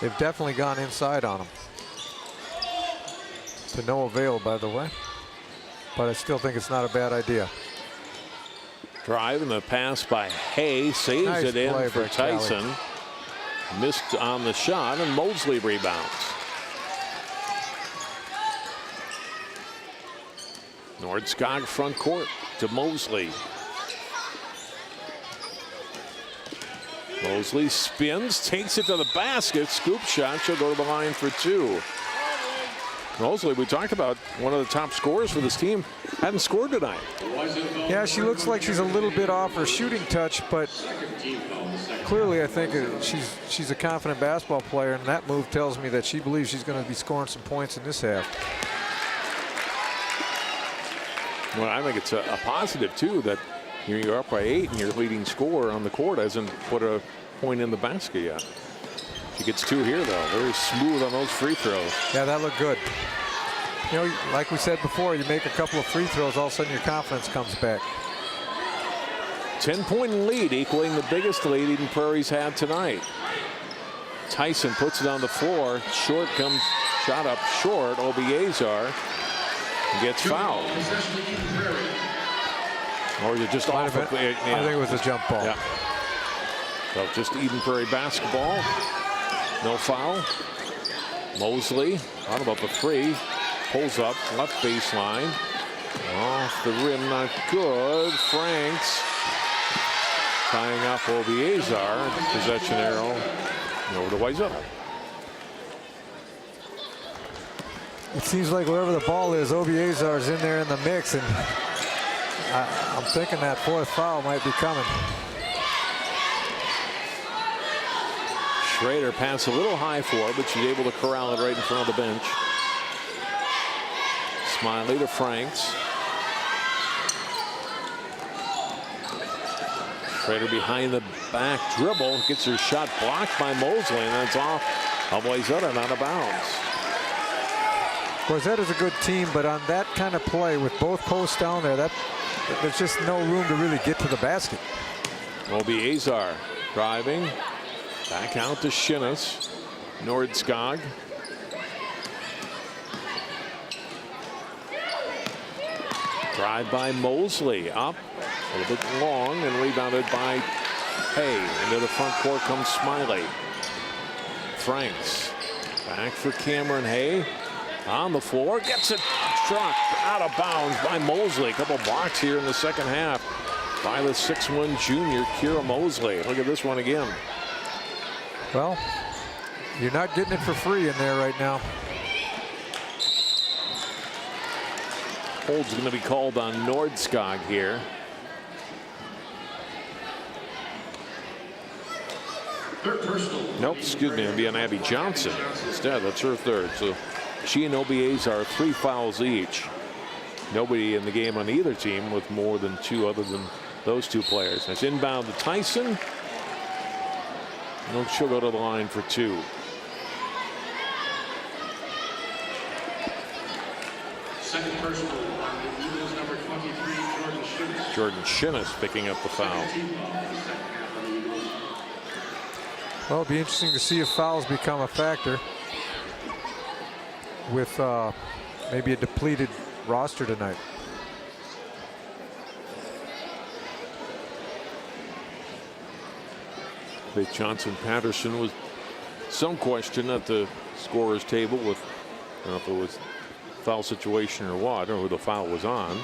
they've definitely gone inside on them. To no avail, by the way. But I still think it's not a bad idea. Drive and the pass by Hay saves Nice it in play for by Tyson. Kelly. Missed on the shot, and Mosley rebounds. Nordskog front court to Mosley. Mosley spins, takes it to the basket, scoop shot. She'll go to the line for 2. Mosley, we talked about, one of the top scorers for this team, hadn't scored tonight. Yeah, she looks like she's a little bit off her shooting touch, but clearly I think she's a confident basketball player, and that move tells me that she believes she's going to be scoring some points in this half. Well, I think it's a positive, too, that you're up by 8 and your leading scorer on the court hasn't put a point in the basket yet. She gets 2 here, though. Very smooth on those free throws. Yeah, that looked good. You know, like we said before, you make a couple of free throws, all of a sudden your confidence comes back. 10-point lead, equaling the biggest lead Eden Prairie's had tonight. Tyson puts it on the floor. Short comes, shot up short. Obiazar gets fouled. Or is it just off of it? Yeah. I think it was a jump ball. Yeah. So just Eden Prairie basketball. No foul. Mosley, out about the 3. Pulls up, left baseline. Off the rim, not good. Franks tying up Obiazar. Possession arrow over to Wayzata. It seems like wherever the ball is, Obiazar is in there in the mix, and I'm thinking that 4th foul might be coming. Schrader passed a little high for her, but she's able to corral it right in front of the bench. Smiley to Franks. Schrader behind the back dribble, gets her shot blocked by Mosley, and that's off of Wayzata and out of bounds. Wayzata's a good team, but on that kind of play with both posts down there, there's just no room to really get to the basket. Obiazar driving. Back out to Shinnis. Nordskog. Drive by Mosley. Up a little bit long and rebounded by Hay. Into the front court comes Smiley. Franks. Back for Cameron Hay. On the floor. Gets it struck out of bounds by Mosley. A couple blocks here in the second half by the 6'1" junior, Kira Mosley. Look at this one again. Well, you're not getting it for free in there right now. Hold's going to be called on Nordskog here. Nope, excuse me, it'll be on Abby Johnson instead. That's her 3rd. So she and Obiazar are 3 fouls each. Nobody in the game on either team with more than 2 other than those 2 players. That's inbound to Tyson. No, she'll go to the line for 2. Second personal on the Eagles, number 23, Jordan Shinnis. Jordan Shinnis picking up the foul. Well, it'll be interesting to see if fouls become a factor with maybe a depleted roster tonight. Johnson Patterson was some question at the scorer's table with, I don't know if it was foul situation or what, or who the foul was on.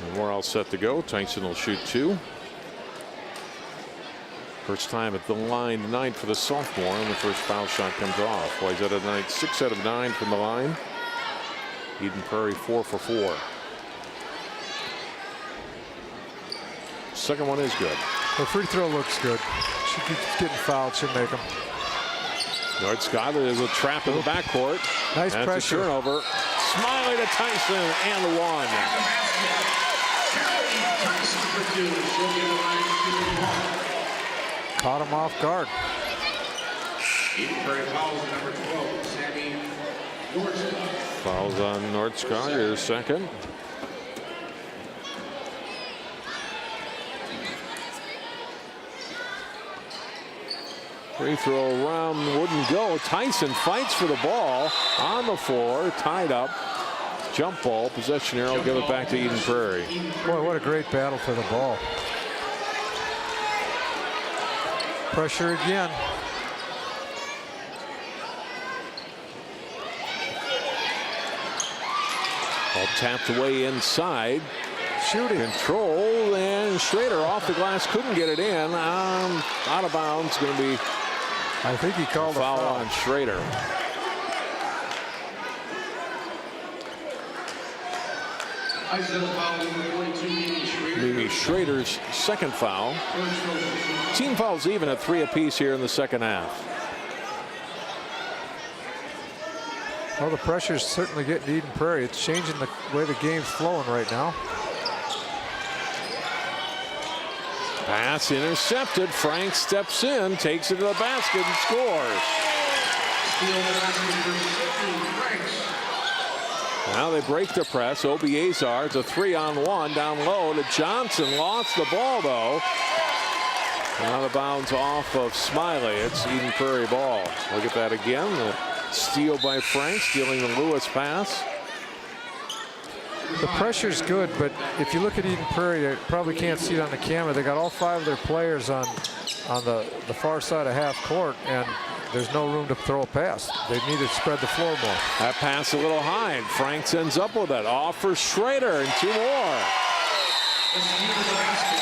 And we're all set to go. Tyson will shoot 2. First time at the line tonight for the sophomore, and the first foul shot comes off. Wayzata tonight 6 out of 9 from the line. Eden Prairie 4 for 4. Second one is good. The free throw looks good. She keeps getting fouled. She'll make them. Nordskog, there's a trap in the backcourt. Nice That's pressure. A turnover. Smiley to Tyson and the 1. Caught him off guard. Fouls on Nordskog, her second. Free throw round wouldn't go. Tyson fights for the ball on the floor, tied up. Jump ball, possession arrow, give it back to Eden Prairie. Boy, what a great battle for the ball. Pressure again. Ball tapped away inside. Shooting. Control, and Schrader off the glass, couldn't get it in. Out of bounds, going to be, I think he called a foul on Schrader. Maybe Schrader's second foul. Team fouls even at 3 apiece here in the second half. Well, the pressure's certainly getting to Eden Prairie. It's changing the way the game's flowing right now. Pass intercepted. Frank steps in, takes it to the basket, and scores. Now they break the press. Obiazar, it's a 3-on-1 down low to Johnson. Lost the ball, though. Out of bounds off of Smiley. It's Eden Prairie ball. Look at that again. The steal by Frank, stealing the Lewis pass. The pressure's good, but if you look at Eden Prairie, you probably can't see it on the camera. They got all 5 of their players on the far side of half court, and there's no room to throw a pass. They need to spread the floor more. That pass a little high, and Franks ends up with it. Off for Schrader, and 2 more.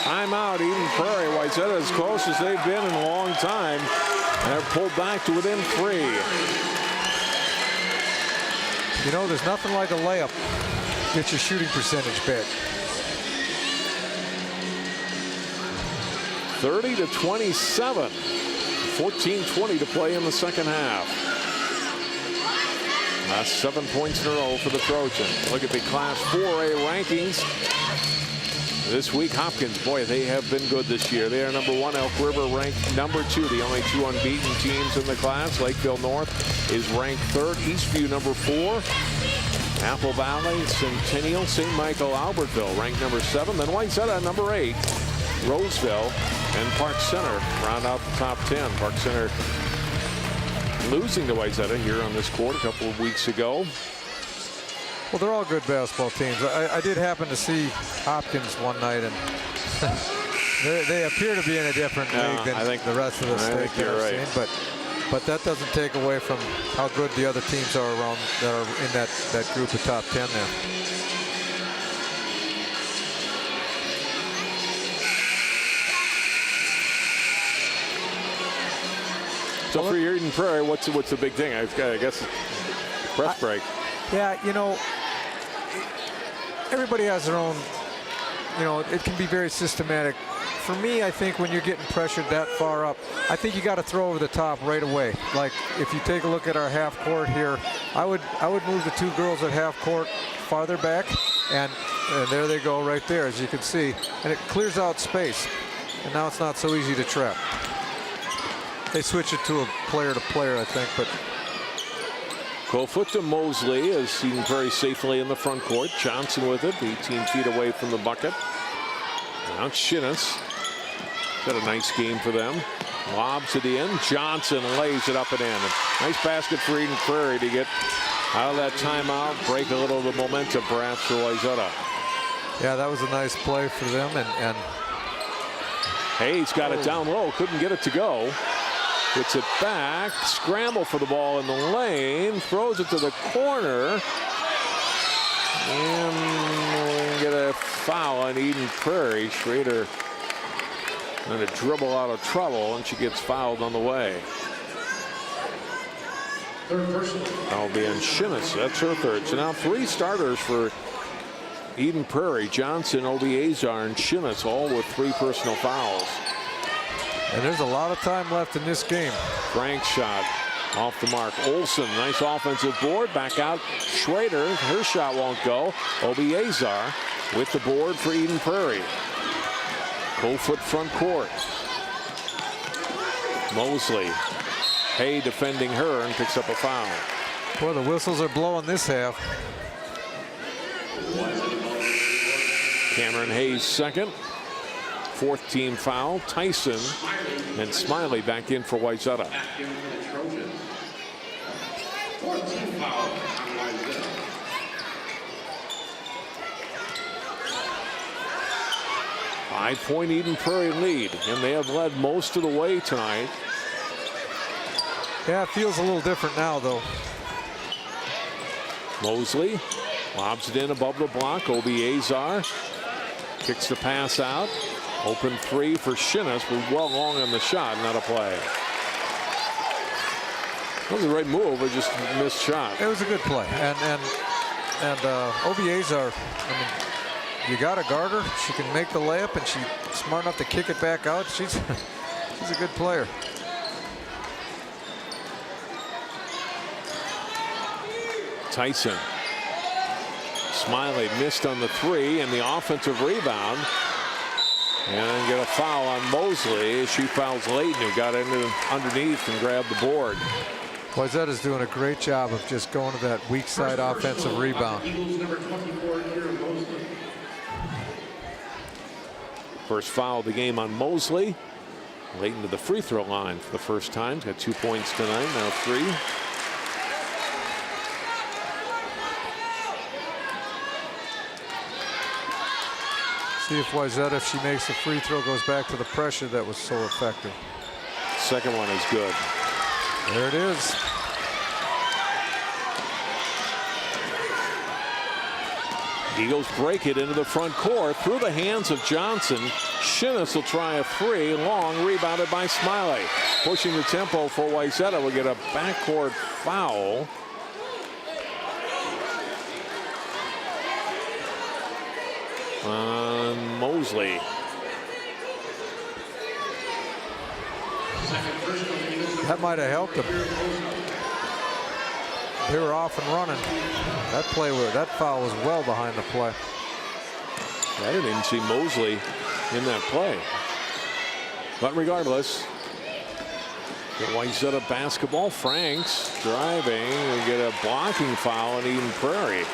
Timeout, Eden Prairie. Wayzata as close as they've been in a long time. They're pulled back to within 3. You know, there's nothing like a layup. Get your shooting percentage back. 30-27. 14:20 to play in the second half. Last 7 points in a row for the Trojans. Look at the Class 4A rankings. This week, Hopkins, boy, they have been good this year. They are number 1. Elk River ranked number 2, the only 2 unbeaten teams in the class. Lakeville North is ranked 3rd. Eastview number 4. Apple Valley, Centennial, St. Michael, Albertville ranked number 7. Then Wayzata number 8. Roseville and Park Center round out the top 10. Park Center losing to Wayzata here on this court a couple of weeks ago. Well, they're all good basketball teams. I did happen to see Hopkins one night, and they appear to be in a different league than the rest of the state. You're right. But that doesn't take away from how good the other teams are around that are in that group of top 10 there. So for your Eden Prairie, what's the big thing? I guess press break. Yeah, you know, everybody has their own, you know, it can be very systematic. For me, I think when you're getting pressured that far up, I think you got to throw over the top right away. Like if you take a look at our half court here, I would move the 2 girls at half court farther back, and there they go right there, as you can see, and it clears out space. And now it's not so easy to trap. They switch it to a player to player, I think, but. Crowfoot to Mosley as Eden Prairie safely in the front court. Johnson with it, 18 feet away from the bucket. Now Shinnis. Got a nice game for them. Lobs it in. Johnson lays it up and in. Nice basket for Eden Prairie to get out of that timeout, break a little of the momentum perhaps for Wayzata. Yeah, that was a nice play for them. And Hayes got it down low, couldn't get it to go. Gets it back, scramble for the ball in the lane, throws it to the corner. And we'll get a foul on Eden Prairie. Schrader going to dribble out of trouble, and she gets fouled on the way. That'll be on Shinnis. That's her 3rd. So now 3 starters for Eden Prairie. Johnson, Obiazar, and Shinnis, all with 3 personal fouls. And there's a lot of time left in this game. Frank's shot off the mark. Olsen, nice offensive board. Back out. Schrader, her shot won't go. Obiazar with the board for Eden Prairie. Crowfoot front court. Mosley. Hay defending her and picks up a foul. Boy, the whistles are blowing this half. Cameron Hayes second. fourth team foul. Tyson and Smiley back in for Wayzata. Fourth team foul on Wayzata. 5-point Eden Prairie lead, and they have led most of the way tonight. Yeah, it feels a little different now, though. Mosley lobs it in above the block. Obiazar kicks the pass out. Open three for Shinnis, but well long on the shot, not a play. That was the right move, but just missed shot. It was a good play, and Obiazar, I mean, you got to guard her. She can make the layup, and she's smart enough to kick it back out. She's a good player. Tyson. Smiley missed on the three, and the offensive rebound. And get a foul on Mosley. She fouls Layton, who got underneath and grabbed the board. Wayzata's doing a great job of just going to that weak side offensive rebound. First foul of the game on Mosley. Layton to the free throw line for the first time. He's got 2 points tonight, now 3. See if Wayzata, if she makes the free throw, goes back to the pressure that was so effective. Second one is good. There it is. Eagles break it into the front court through the hands of Johnson. Shinnis will try a free, long, rebounded by Smiley. Pushing the tempo for Wayzata. We'll get a backcourt foul. On Mosley. That might have helped them. They were off and running. That foul was well behind the play. I didn't even see Mosley in that play. But regardless, the Wayzata basketball. Franks driving and get a blocking foul on Eden Prairie.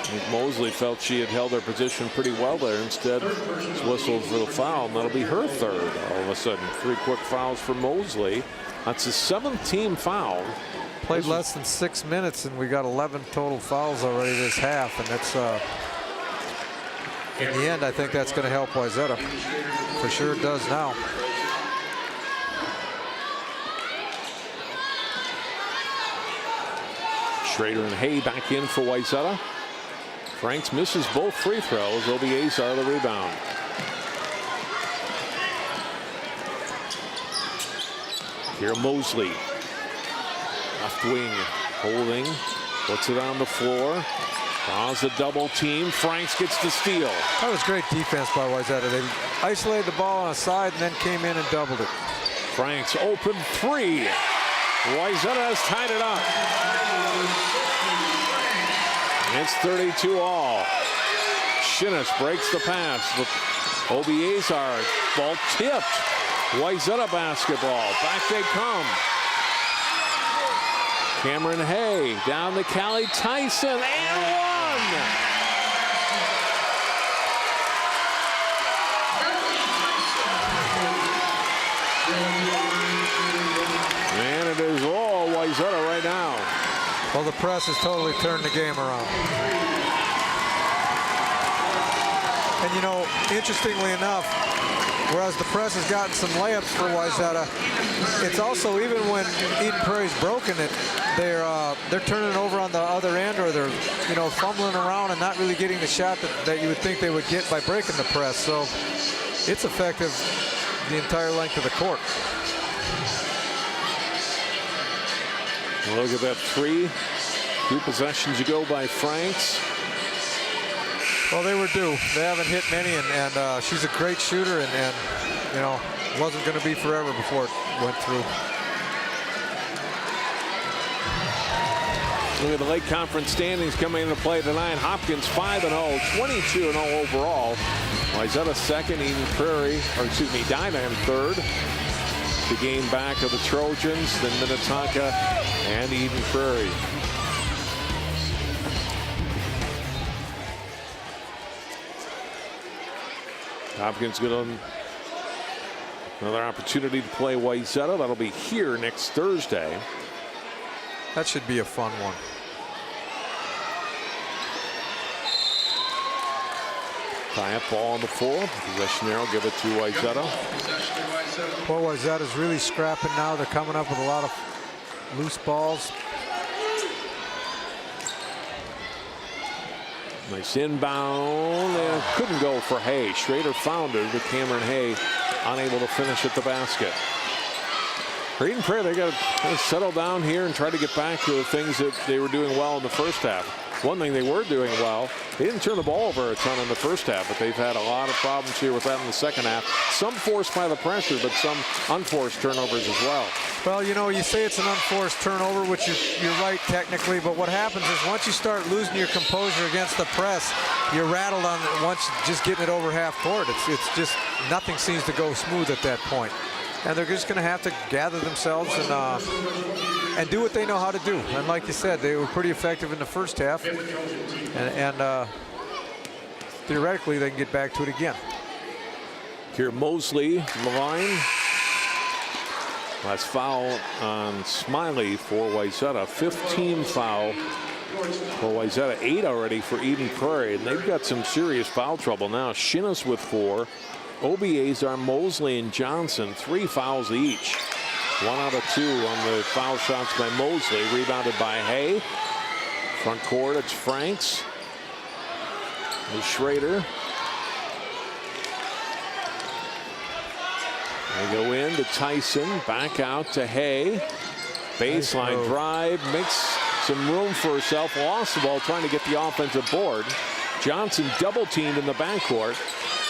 I think Mosley felt she had held her position pretty well there. Instead, it's whistled for the foul, and that'll be her third. All of a sudden, 3 quick fouls for Mosley. That's his 7th team foul. Played less than 6 minutes, and we got 11 total fouls already this half, and that's in the end, I think that's going to help Wayzata. For sure it does now. Schrader and Hay back in for Wayzata. Franks misses both free throws. Obiazar the rebound. Here Mosley. Left wing holding. Puts it on the floor. Draws a double team. Franks gets the steal. That was great defense by Wayzata. They isolated the ball on a side and then came in and doubled it. Franks open 3. Wayzata has tied it up. It's 32 all. Shinnis breaks the pass. Obiazar, ball tipped. Wayzata basketball. Back they come. Cameron Hay down to Callie Tyson and 1. And it is all Wayzata right now. Well, the press has totally turned the game around. And you know, interestingly enough, whereas the press has gotten some layups for Wayzata, it's also, even when Eden Prairie's broken it, they're turning it over on the other end, or they're, you know, fumbling around and not really getting the shot that you would think they would get by breaking the press. So it's effective the entire length of the court. Look at that 3. 2 possessions ago by Franks. Well, they were due. They haven't hit many, and she's a great shooter, and you know, wasn't going to be forever before it went through. Look at the Lake Conference standings coming into play tonight. Hopkins 5-0, 22-0 overall. Wayzata second, Eden Prairie, or excuse me, Dinah third. The game back of the Trojans, then Minnetonka and Eden Prairie. Hopkins going another opportunity to play Wayzata. That'll be here next Thursday. That should be a fun one. Tie-up ball on the floor. Possession arrow, give it to Wayzata. Well, Wayzata's really scrapping now. They're coming up with a lot of loose balls. Nice inbound. And couldn't go for Hay. Schrader found it, but Cameron Hay unable to finish at the basket. For Eden Prairie, they got to settle down here and try to get back to the things that they were doing well in the first half. One thing they were doing well, they didn't turn the ball over a ton in the first half, but they've had a lot of problems here with that in the second half. Some forced by the pressure, but some unforced turnovers as well. Well, you know, you say it's an unforced turnover, which you're right technically, but what happens is once you start losing your composure against the press, you're rattled on once just getting it over half court. It's just nothing seems to go smooth at that point. And they're just going to have to gather themselves and do what they know how to do. And like you said, they were pretty effective in the first half. And theoretically, they can get back to it again. Here, Mosley on the line. Last foul on Smiley for Wayzata. 15 foul for Wayzata. 8 already for Eden Prairie. And they've got some serious foul trouble now. Shinnis with 4. OBAs are Mosley and Johnson. 3 fouls each. 1 out of 2 on the foul shots by Mosley. Rebounded by Hay. Front court, it's Franks. There's Schrader. They go in to Tyson. Back out to Hay. Baseline drive. Makes some room for herself. Lost the ball trying to get the offensive board. Johnson double teamed in the backcourt.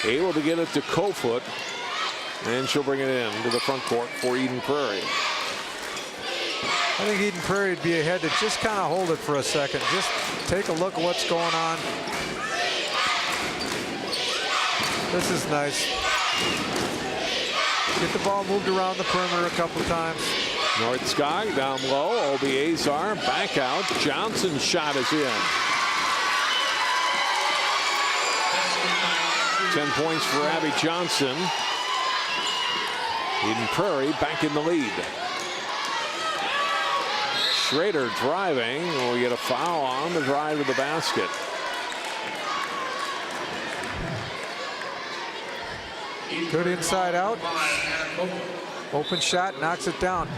Able to get it to Kofoot. And she'll bring it in to the front court for Eden Prairie. I think Eden Prairie would be ahead to just kind of hold it for a second. Just take a look at what's going on. This is nice. Get the ball moved around the perimeter a couple times. North Sky down low. Obiazar back out. Johnson's shot is in. 10 points for Abby Johnson. Eden Prairie back in the lead. Schrader driving. We get a foul on the drive to the basket. Good inside out. Open shot, knocks it down.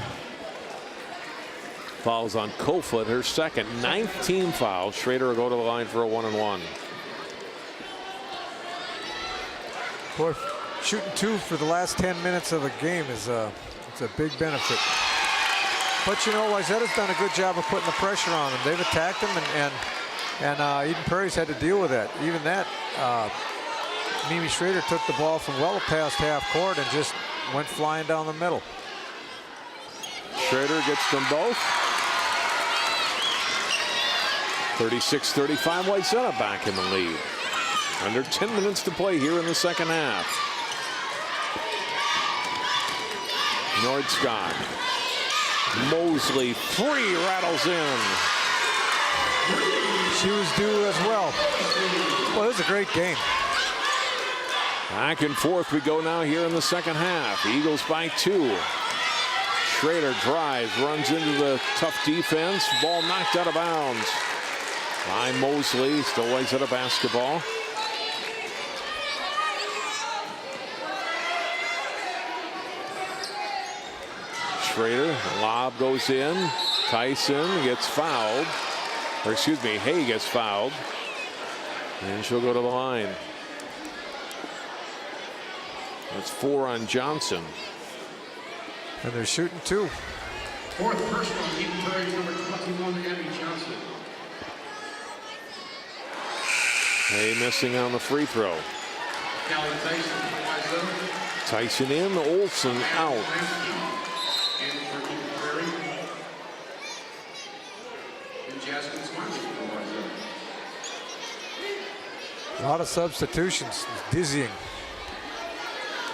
Fouls on Kofoot, her second. 19 fouls. Schrader will go to the line for a 1-and-1. Boy, shooting 2 for the last 10 minutes of a game is it's a big benefit. But you know, Wayzata's done a good job of putting the pressure on them. They've attacked them, and Eden Prairie's had to deal with that. Even that, Mimi Schrader took the ball from well past half court and just went flying down the middle. Schrader gets them both. 36-35, Wayzata back in the lead. Under 10 minutes to play here in the second half. Nordscott. Mosley, 3 rattles in. She was due as well. Well, it was a great game. Back and forth we go now here in the second half. Eagles by 2. Schrader drives, runs into the tough defense. Ball knocked out of bounds by Mosley. Still Wayzata basketball. Schrader, lob goes in. Tyson gets fouled. Or excuse me, Hay gets fouled. And she'll go to the line. That's 4 on Johnson. And they're shooting 2. Fourth personal, Eden Prairie, number 21, Abby Johnson. Hay missing on the free throw. Callie Tyson, Wayzata. Tyson in, Olsen out. And for Eden Prairie. And Jasmine Smiley for Wayzata. A lot of substitutions. It's dizzying.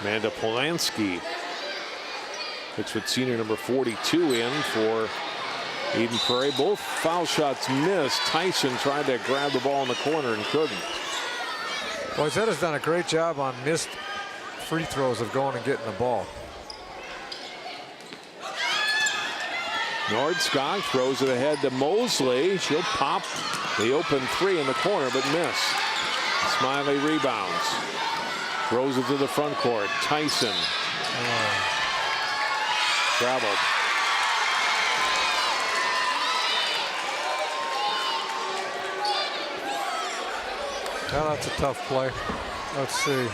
Amanda Polanski puts with senior number 42 in for Eden Prairie. Both foul shots missed. Tyson tried to grab the ball in the corner and couldn't. Wayzata's done a great job on missed free throws of going and getting the ball. Nordskog throws it ahead to Mosley. She'll pop the open three in the corner, but miss. Smiley rebounds. Throws it to the front court. Tyson. Traveled. Well, that's a tough play. Let's see.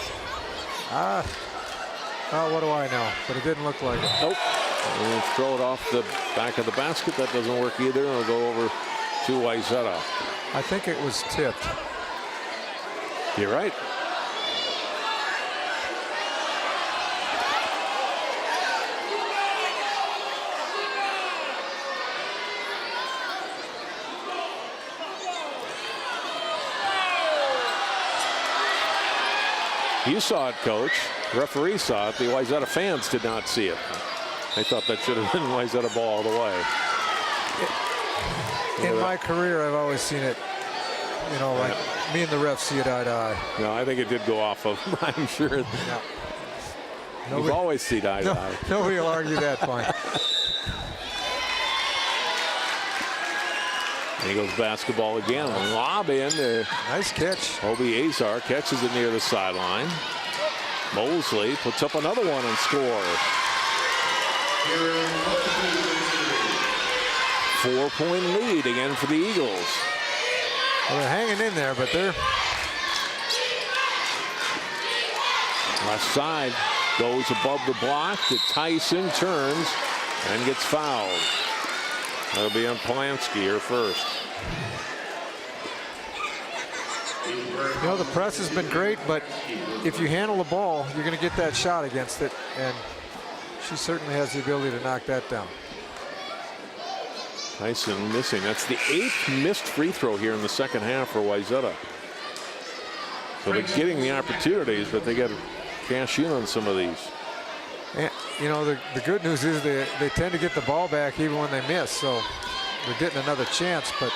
What do I know? But it didn't look like it. Nope. We'll throw it off the back of the basket. That doesn't work either. It'll go over to Wayzata. I think it was tipped. You're right. You saw it, Coach. The referee saw it. The Wayzata fans did not see it. They thought that should have been Wayzata ball all the way. In my career, I've always seen it, you know, like me and the ref see it eye to eye. No, I think it did go off of him, I'm sure. Yeah. We've always seen eye to eye. Nobody will argue that point. Eagles basketball again. Lob in. Nice catch. Obi Azar catches it near the sideline. Mosley puts up another one and scores. 4-point lead again for the Eagles. Well, they're hanging in there, but they're... Left side goes above the block to Tyson, turns and gets fouled. That'll be on Polanski here first. You know, the press has been great, but if you handle the ball, you're going to get that shot against it, and she certainly has the ability to knock that down. Tyson missing. That's the 8th missed free throw here in the second half for Wayzata. So they're getting the opportunities, but they got to cash in on some of these. And, you know, the good news is they tend to get the ball back even when they miss, so they're getting another chance, but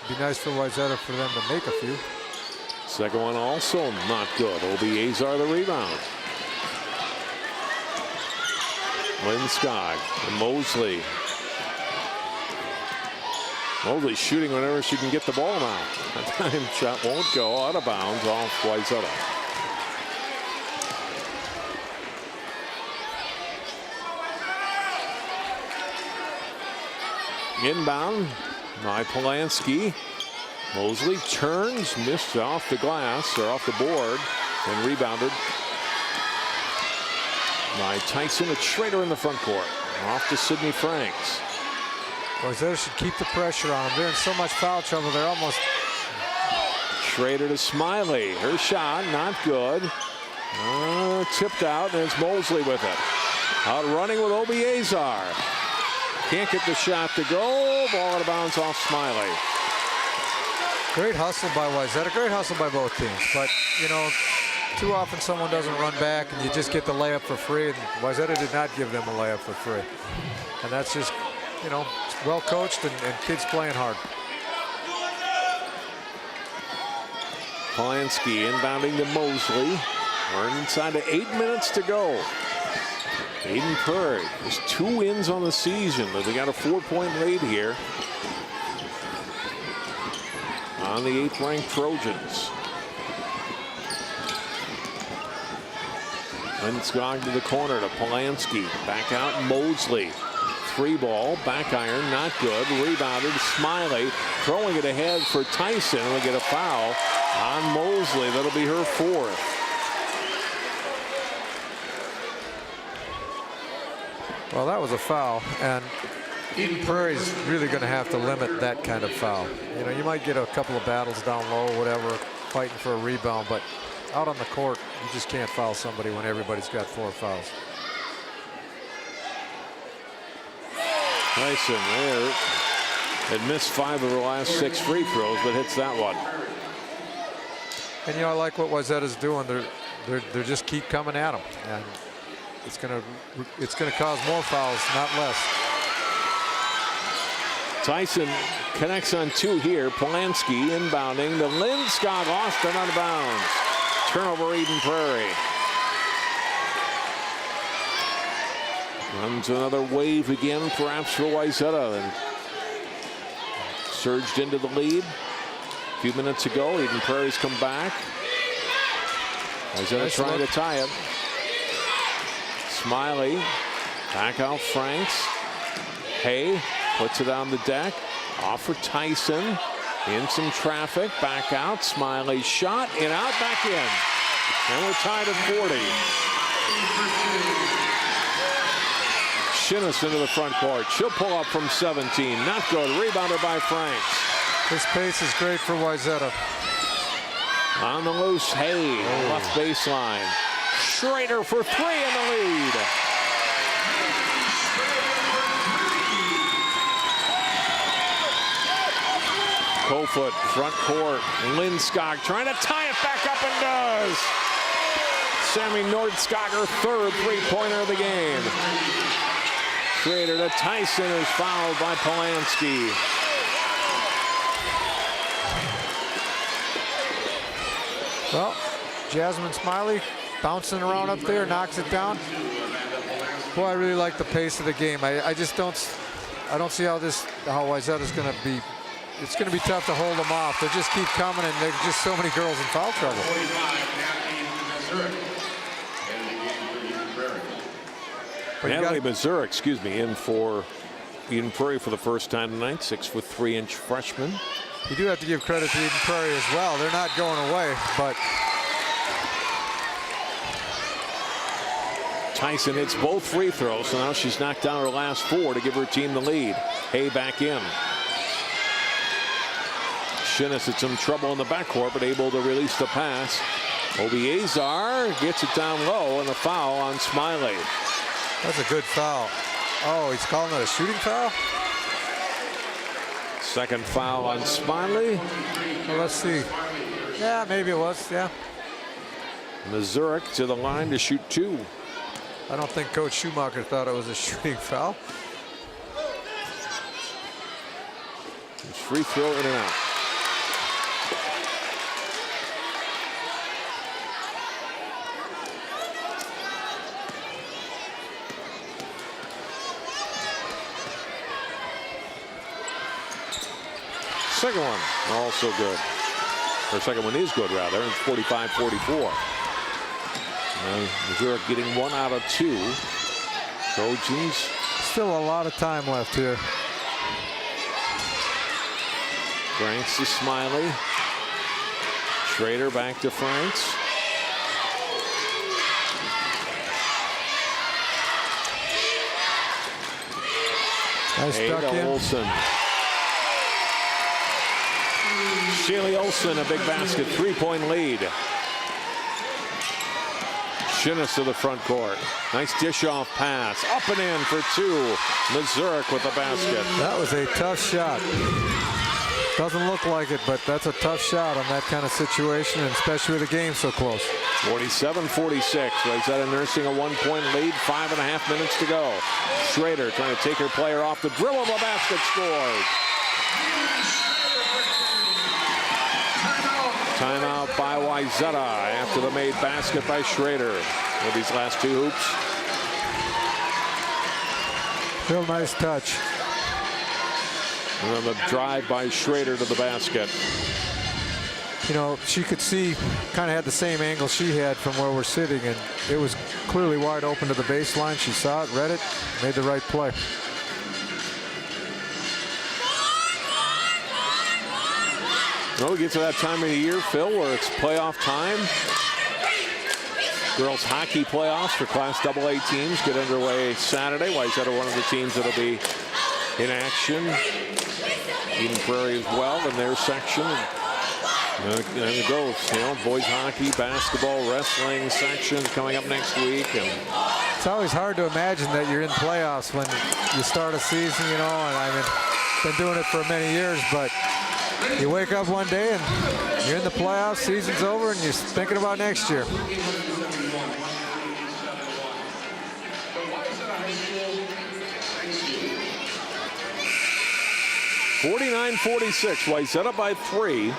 it'd be nice for Wayzata for them to make a few. Second one also not good. Obi Azar the rebound. Lindskog and Mosley. Mosley shooting whenever she can get the ball now. That time shot won't go, out of bounds off Wayzata. Inbound by Polanski. Mosley turns, missed off the glass or off the board, and rebounded by Tyson. It's Schrader in the front court. Off to Sydney Franks. Wayzata should keep the pressure on them. They're in so much foul trouble, they're almost... Schrader to Smiley. Her shot, not good. Tipped out, and it's Mosley with it. Out running with Obi Azar. Can't get the shot to go. Ball out of bounds off Smiley. Great hustle by Wayzata. Great hustle by both teams. But, you know, too often someone doesn't run back and you just get the layup for free. And Wayzata did not give them a layup for free. And that's just, you know, well coached and kids playing hard. Polanski inbounding to Mosley. We're inside of 8 minutes to go. Aiden Prairie has 2 wins on the season, but they got a 4-point lead here on the 8th-ranked Trojans. Lindskog to the corner to Polanski. Back out Mosley. 3-ball, back iron, not good. Rebounded, Smiley throwing it ahead for Tyson. We'll get a foul on Mosley. That'll be her 4th. Well, that was a foul, and Eden Prairie's really going to have to limit that kind of foul. You know, you might get a couple of battles down low, whatever, fighting for a rebound, but out on the court, you just can't foul somebody when everybody's got 4 fouls. Tyson there had missed 5 of her last 6 free throws, but hits that one. And you know, I like what Wayzata's doing. They're just keep coming at them, and it's gonna cause more fouls, not less. Tyson connects on 2 here. Polanski inbounding. The Lindskog Austin out of bounds. Turnover Eden Prairie. Runs another wave again, perhaps for Wayzata, and surged into the lead a few minutes ago. Eden Prairie's come back. Wayzata trying to tie it. Smiley, back out Franks. Hay puts it on the deck. Off for Tyson. In some traffic. Back out. Smiley shot. In out. Back in. And we're tied at 40. Shinnis into the front court. She'll pull up from 17. Not good. Rebounded by Franks. This pace is great for Wayzata. On the loose, Hay, left baseline. Schrader for 3 in the lead. Kofoot, front court. Lindskog trying to tie it back up and does. Sammy Nordskoger, third three-pointer of the game. Schrader to Tyson is fouled by Polanski. Well, Jasmine Smiley bouncing around up there, knocks it down. Boy, I really like the pace of the game. I just don't see how Wayzata's going to be. It's going to be tough to hold them off. They just keep coming, and there's just so many girls in foul trouble. Natalie Mazur, excuse me, in for Eden Prairie for the first time tonight. 6'3" freshman. You do have to give credit to Eden Prairie as well. They're not going away, but Tyson hits both free throws, so now she's knocked down her last 4 to give her team the lead. Hay back in. Shinnis had some trouble in the backcourt, but able to release the pass. Obiazar gets it down low, and a foul on Smiley. That's a good foul. Oh, he's calling it a shooting foul? Second foul on Smiley. Well, let's see. Yeah, maybe it was, yeah. Mazurek to the line to shoot 2. I don't think Coach Schumacher thought it was a shooting foul. Free throw in and out. Second one also good. Or second one is good, rather, and 45-44. Missouri getting 1 out of 2. Trojans. Still a lot of time left here. Franks to Smiley. Schrader back to Franks. Nice duck in. Olsen. Shealy Olsen, a big basket, 3-point lead. Shinnis to the front court. Nice dish-off pass. Up and in for 2. Mazurek with the basket. That was a tough shot. Doesn't look like it, but that's a tough shot on that kind of situation, and especially with the game so close. 47-46. Wayzata nursing a 1-point lead. 5.5 minutes to go. Schrader trying to take her player off the dribble. The basket scores. Timeout by Wayzata after the made basket by Schrader with these last 2 hoops. Real nice touch. And then the drive by Schrader to the basket. You know, she could see, kind of had the same angle she had from where we're sitting, and it was clearly wide open to the baseline. She saw it, read it, made the right play. Well, we get to that time of the year, Phil, where it's playoff time. Girls hockey playoffs for Class AA teams get underway Saturday. Wayzata one of the teams that'll be in action. Eden Prairie as well in their section. And it goes, you know, boys hockey, basketball, wrestling sections coming up next week. And it's always hard to imagine that you're in playoffs when you start a season, you know, and I've been doing it for many years, but you wake up one day and you're in the playoffs, season's over, and you're thinking about next year. (49-46). Wayzata by 3.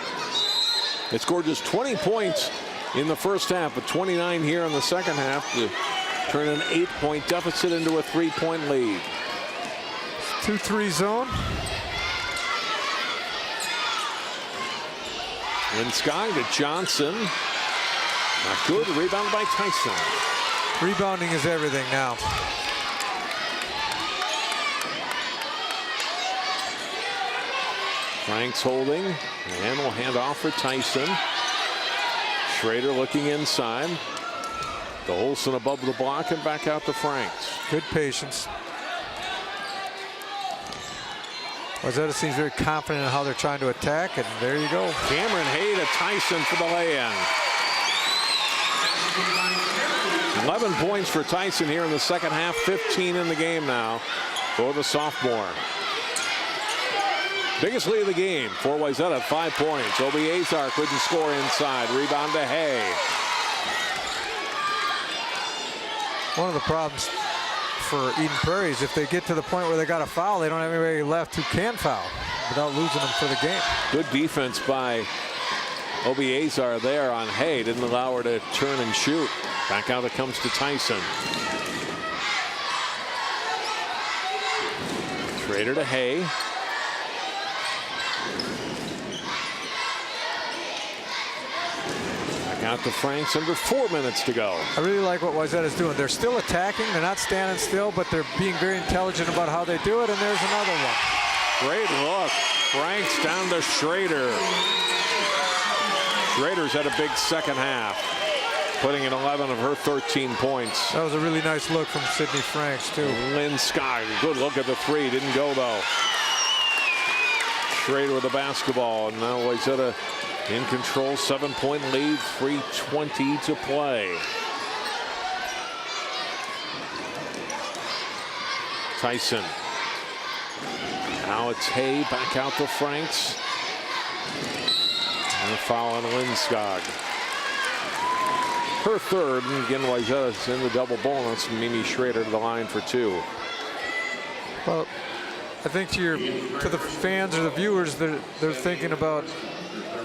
They scored just 20 points in the first half, but 29 here in the second half to turn an 8-point deficit into a 3-point lead. 2-3 zone. Linskog to Johnson. Not good. Rebound by Tyson. Rebounding is everything now. Franks holding, and will hand off for Tyson. Schrader looking inside. To Olsen above the block and back out to Franks. Good patience. Wayzata seems very confident in how they're trying to attack, and there you go. Cameron Hay to Tyson for the lay-in. 11 points for Tyson here in the second half, 15 in the game now for the sophomore. Biggest lead of the game for Wayzata, 5 points. Obi Azar couldn't score inside. Rebound to Hay. One of the problems for Eden Prairie is if they get to the point where they got a foul, they don't have anybody left who can foul without losing them for the game. Good defense by Obi Azar there on Hay. Didn't allow her to turn and shoot. Back out it comes to Tyson. Schrader to Hay. Out to Franks, under 4 minutes to go. I really like what Wayzata is doing. They're still attacking. They're not standing still, but they're being very intelligent about how they do it. And there's another one. Great look. Franks down to Schrader. Schrader's had a big second half, putting in 11 of her 13 points. That was a really nice look from Sydney Franks, too. Linskog, good look at the three. Didn't go, though. Schrader with the basketball. And now Wayzata in control, 7-point lead, 3:20 to play. Tyson. Now it's Hay back out to Franks. And a foul on Linskog. Her third, and again Wayzata's in the double bonus. Mimi Schrader to the line for 2. Well, I think to the fans or the viewers, they're thinking about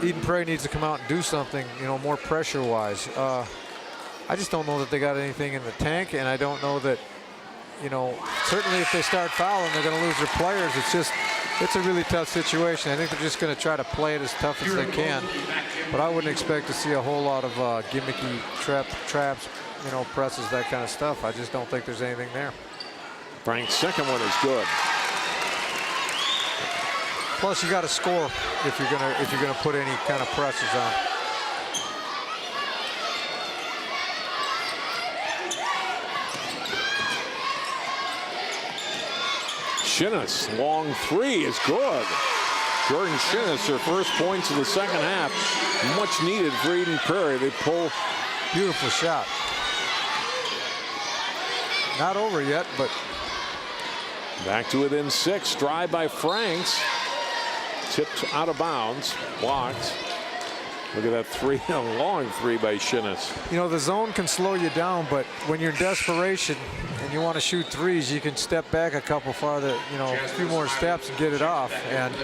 Eden Prairie needs to come out and do something, you know, more pressure-wise. I just don't know that they got anything in the tank, and I don't know that, you know, certainly if they start fouling, they're going to lose their players. It's a really tough situation. I think they're just going to try to play it as tough as they can. But I wouldn't expect to see a whole lot of gimmicky traps, you know, presses, that kind of stuff. I just don't think there's anything there. Frank's second one is good. Plus, you got to score if you're gonna put any kind of presses on. Shinnis, long three is good. Jordan Shinnis, her first points of the second half. Much needed for Eden Prairie. They pull. Beautiful shot. Not over yet, but. Back to within 6. Drive by Franks. Tipped out of bounds. Blocked. Look at that three, a long three by Shinnis. You know, the zone can slow you down, but when you're in desperation and you want to shoot threes, you can step back a couple farther, you know, a few more steps and get it off. And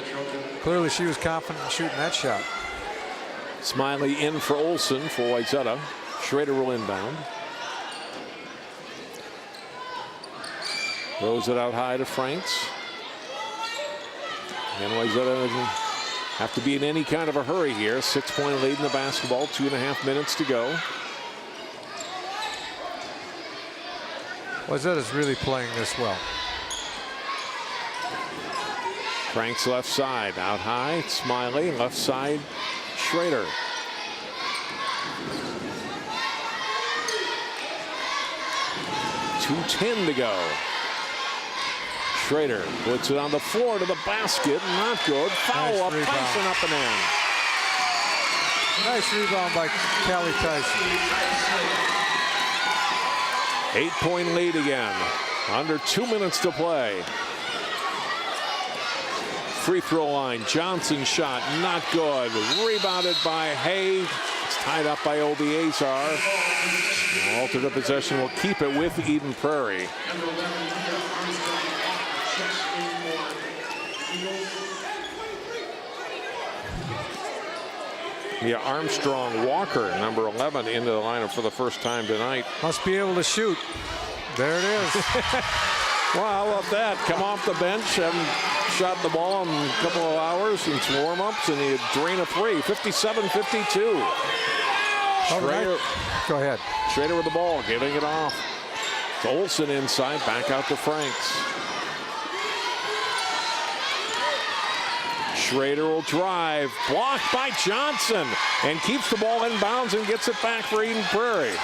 clearly she was confident in shooting that shot. Smiley in for Olsen for Wayzata. Schrader will inbound. Throws it out high to Franks. And Wayzata doesn't have to be in any kind of a hurry here. 6-point lead in the basketball, 2.5 minutes to go. Wayzata's really playing this well. Franks left side, out high, Smiley, left side, Schrader. .210 to go. Schrader puts it on the floor to the basket. Not good. Foul nice up. Rebound. Tyson up and in. Nice rebound by Callie Tyson. 8-point lead again. Under 2 minutes to play. Free throw line. Johnson shot. Not good. Rebounded by Hay. It's tied up by Obi Azar. Alternate possession will keep it with Eden Prairie. Yeah, Armstrong Walker, number 11, into the lineup for the first time tonight. Must be able to shoot. There it is. Well, how about that? Come off the bench, haven't shot the ball in a couple of hours in some warm-ups, and he drain a three. 57-52. All right. Go ahead. Schrader with the ball, giving it off. It's Olsen inside, back out to Franks. Schrader will drive, blocked by Johnson, and keeps the ball in bounds and gets it back for Eden Prairie.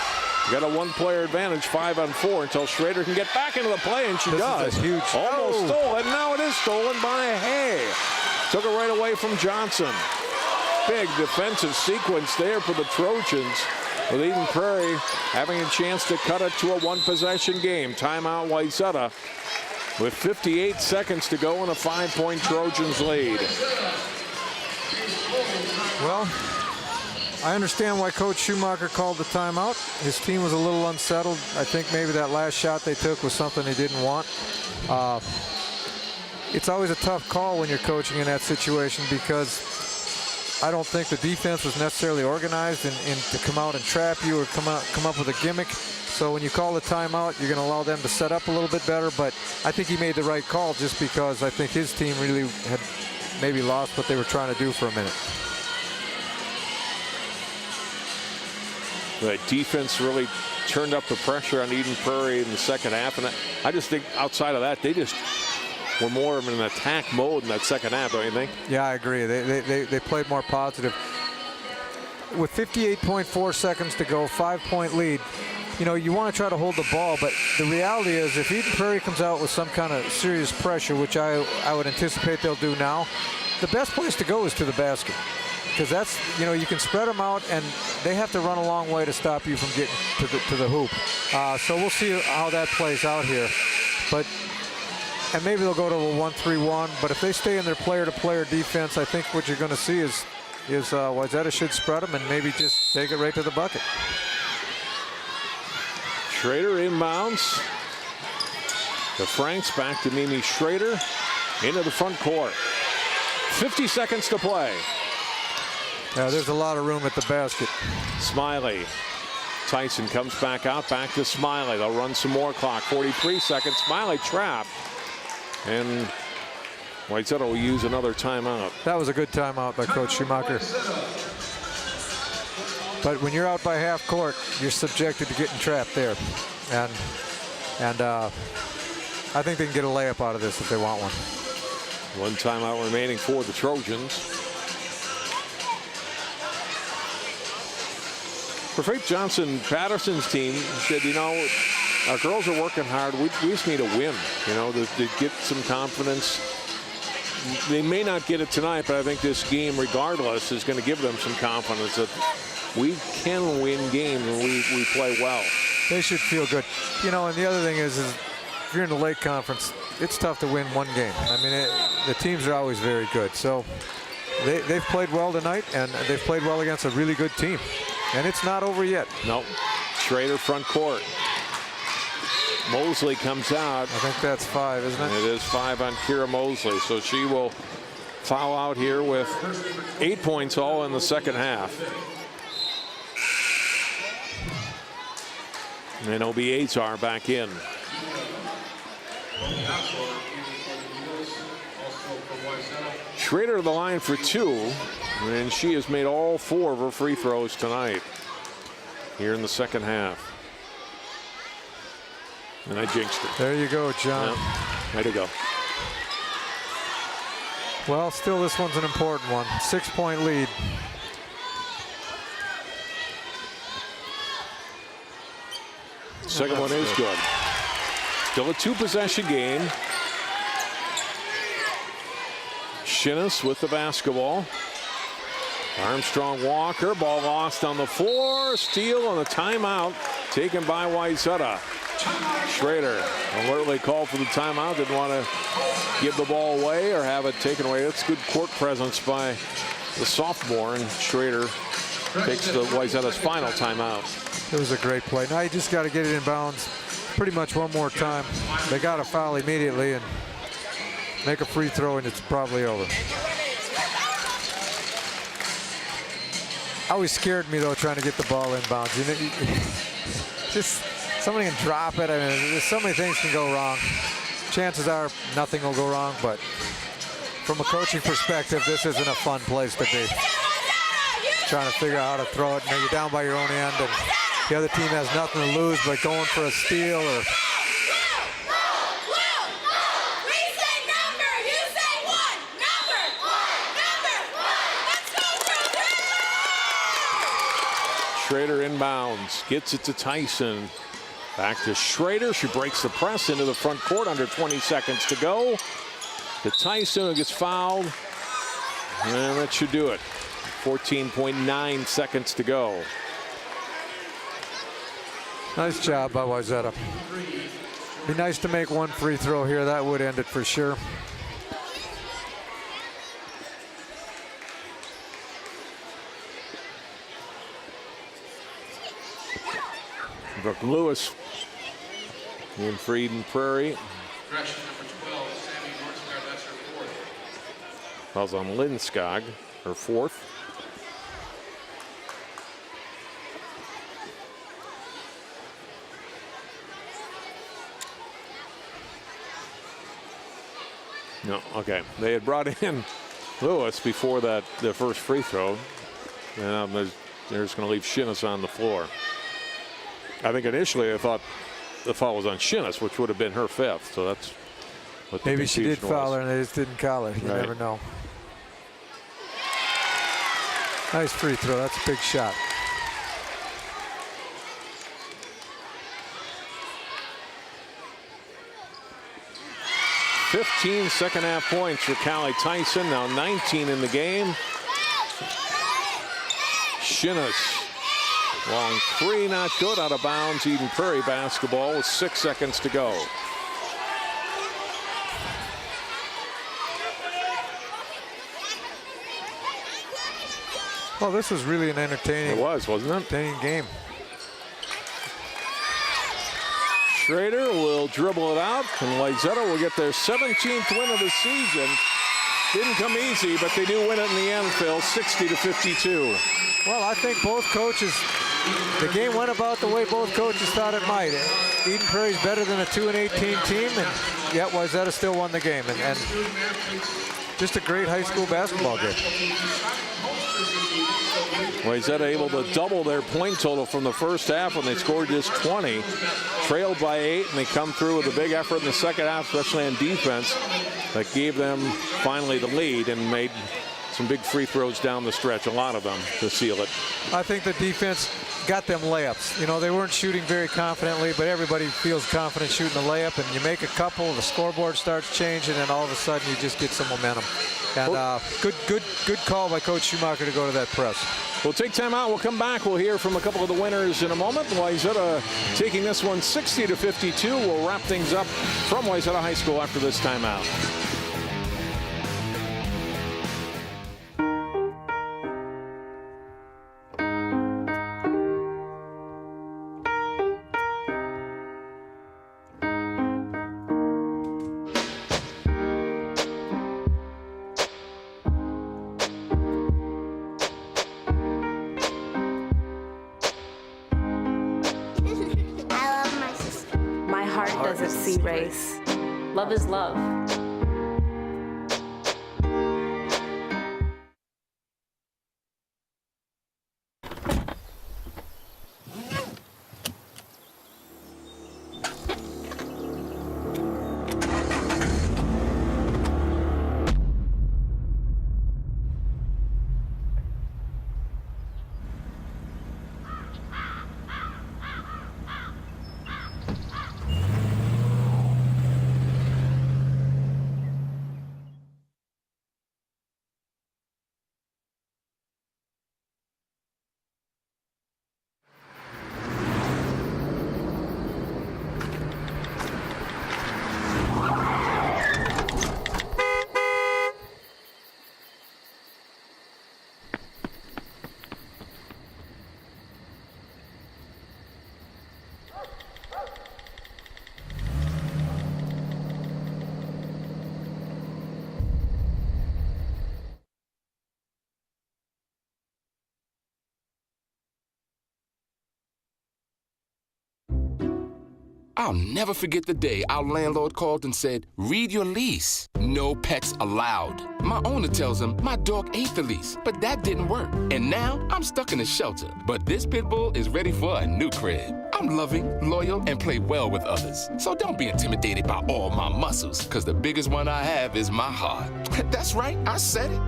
Got a one-player advantage, 5-on-4, until Schrader can get back into the play, and she does. Is a huge Almost stolen. Now it is stolen by Hay. Took it right away from Johnson. Big defensive sequence there for the Trojans, with Eden Prairie having a chance to cut it to a one-possession game. Timeout Wayzata with 58 seconds to go in a 5-point Trojans lead. Well, I understand why Coach Schumacher called the timeout. His team was a little unsettled. I think maybe that last shot they took was something they didn't want. It's always a tough call when you're coaching in that situation, because I don't think the defense was necessarily organized to come out and trap you or come up with a gimmick. So when you call the timeout, you're going to allow them to set up a little bit better. But I think he made the right call, just because I think his team really had maybe lost what they were trying to do for a minute. The defense really turned up the pressure on Eden Prairie in the second half. And I just think outside of that, they just were more of an attack mode in that second half, don't you think? Yeah, I agree. They played more positive. With 58.4 seconds to go, 5-point lead, you know, you want to try to hold the ball, but the reality is if Eden Prairie comes out with some kind of serious pressure, which I would anticipate they'll do now, the best place to go is to the basket. Because that's, you know, you can spread them out, and they have to run a long way to stop you from getting to the hoop. So we'll see how that plays out here. And maybe they'll go to a 1-3-1. But if they stay in their player-to-player defense, I think what you're going to see is Wayzata should spread them and maybe just take it right to the bucket. Schrader inbounds. The Franks back to Mimi Schrader into the front court. 50 seconds to play. Yeah, there's a lot of room at the basket. Smiley. Tyson comes back out, back to Smiley. They'll run some more clock. 43 seconds. Smiley trapped. And Wayzata will use another timeout. That was a good timeout by Coach Schumacher. But when you're out by half court, you're subjected to getting trapped there. And I think they can get a layup out of this if they want one. One timeout remaining for the Trojans. For Faith Johnson Patterson's team said, you know, our girls are working hard. We just need a win, you know, to get some confidence. They may not get it tonight, but I think this game, regardless, is going to give them some confidence that we can win games when we play well. They should feel good. You know, and the other thing is if you're in the Lake Conference, it's tough to win one game. I mean, the teams are always very good. So they've played well tonight, and they've played well against a really good team. And it's not over yet. Nope. Schrader front court. Mosley comes out. I think that's 5, isn't it? It is 5 on Kira Mosley. So she will foul out here with 8 points all in the second half. And Obi Azar back in. Schrader to the line for 2, and she has made all 4 of her free throws tonight here in the second half. And I jinxed it. There you go, John. Yeah, way to go. Well, still this one's an important one. 6-point lead. Second one is good. Still a 2-possession game. Shinnis with the basketball. Armstrong Walker, ball lost on the floor. Steal on the timeout taken by Wayzata. Schrader alertly called for the timeout. Didn't want to give the ball away or have it taken away. That's good court presence by the sophomore, and Schrader takes the Wayzata's final timeout. It was a great play. Now you just got to get it in bounds pretty much one more time. They got a foul immediately and make a free throw, and it's probably over. always scared me, though, trying to get the ball inbounds. Just somebody can drop it. I mean, there's so many things can go wrong. Chances are nothing will go wrong, but from a coaching perspective, this isn't a fun place to be. Trying to figure out how to throw it, and you're down by your own end, and the other team has nothing to lose but going for a steal or... Schrader inbounds, gets it to Tyson. Back to Schrader. She breaks the press into the front court under 20 seconds to go. To Tyson, who gets fouled. And that should do it. 14.9 seconds to go. Nice job by Wayzata. Be nice to make one free throw here. That would end it for sure. Brooke Lewis in Freed and Prairie. Correction, number 12, Sammy Northstar, that's her fourth. Fouls on Lindskog, her fourth. No, okay. They had brought in Lewis before the first free throw. And they're just going to leave Shinnis on the floor. I think initially I thought the foul was on Shinnis, which would have been her fifth. So that's what the maybe she did confusion foul was. her and they just didn't call it. You never know. Nice free throw. That's a big shot. $15 second half points for Callie Tyson. Now 19 in the game. Shinnis. Long three, not good, out of bounds. Eden Prairie basketball with 6 seconds to go. Well, this was really an entertaining. It was, wasn't it? Entertaining game. Schrader will dribble it out, and Wayzata will get their 17th win of the season. Didn't come easy, but they do win it in the end, Phil, 60-52. Well, I think both coaches, the game went about the way both coaches thought it might. Eden Prairie's better than a 2-18 team, and yet Wayzata still won the game. And just a great high school basketball game. Wayzata able to double their point total from the first half when they scored just 20. Trailed by 8, and they come through with a big effort in the second half, especially on defense, that gave them finally the lead and made some big free throws down the stretch, a lot of them, to seal it. I think the defense got them layups. You know, they weren't shooting very confidently, but everybody feels confident shooting a layup, and you make a couple, the scoreboard starts changing, and all of a sudden you just get some momentum. And good call by Coach Schumacher to go to that press. We'll take time out. We'll come back. We'll hear from a couple of the winners in a moment. Wayzata taking this one 60-52. We'll wrap things up from Wayzata High School after this timeout. Race. Love is love. I'll never forget the day our landlord called and said, read your lease. No pets allowed. My owner tells him my dog ate the lease, but that didn't work. And now I'm stuck in a shelter. But this pit bull is ready for a new crib. I'm loving, loyal, and play well with others. So don't be intimidated by all my muscles, because the biggest one I have is my heart. That's right, I said it.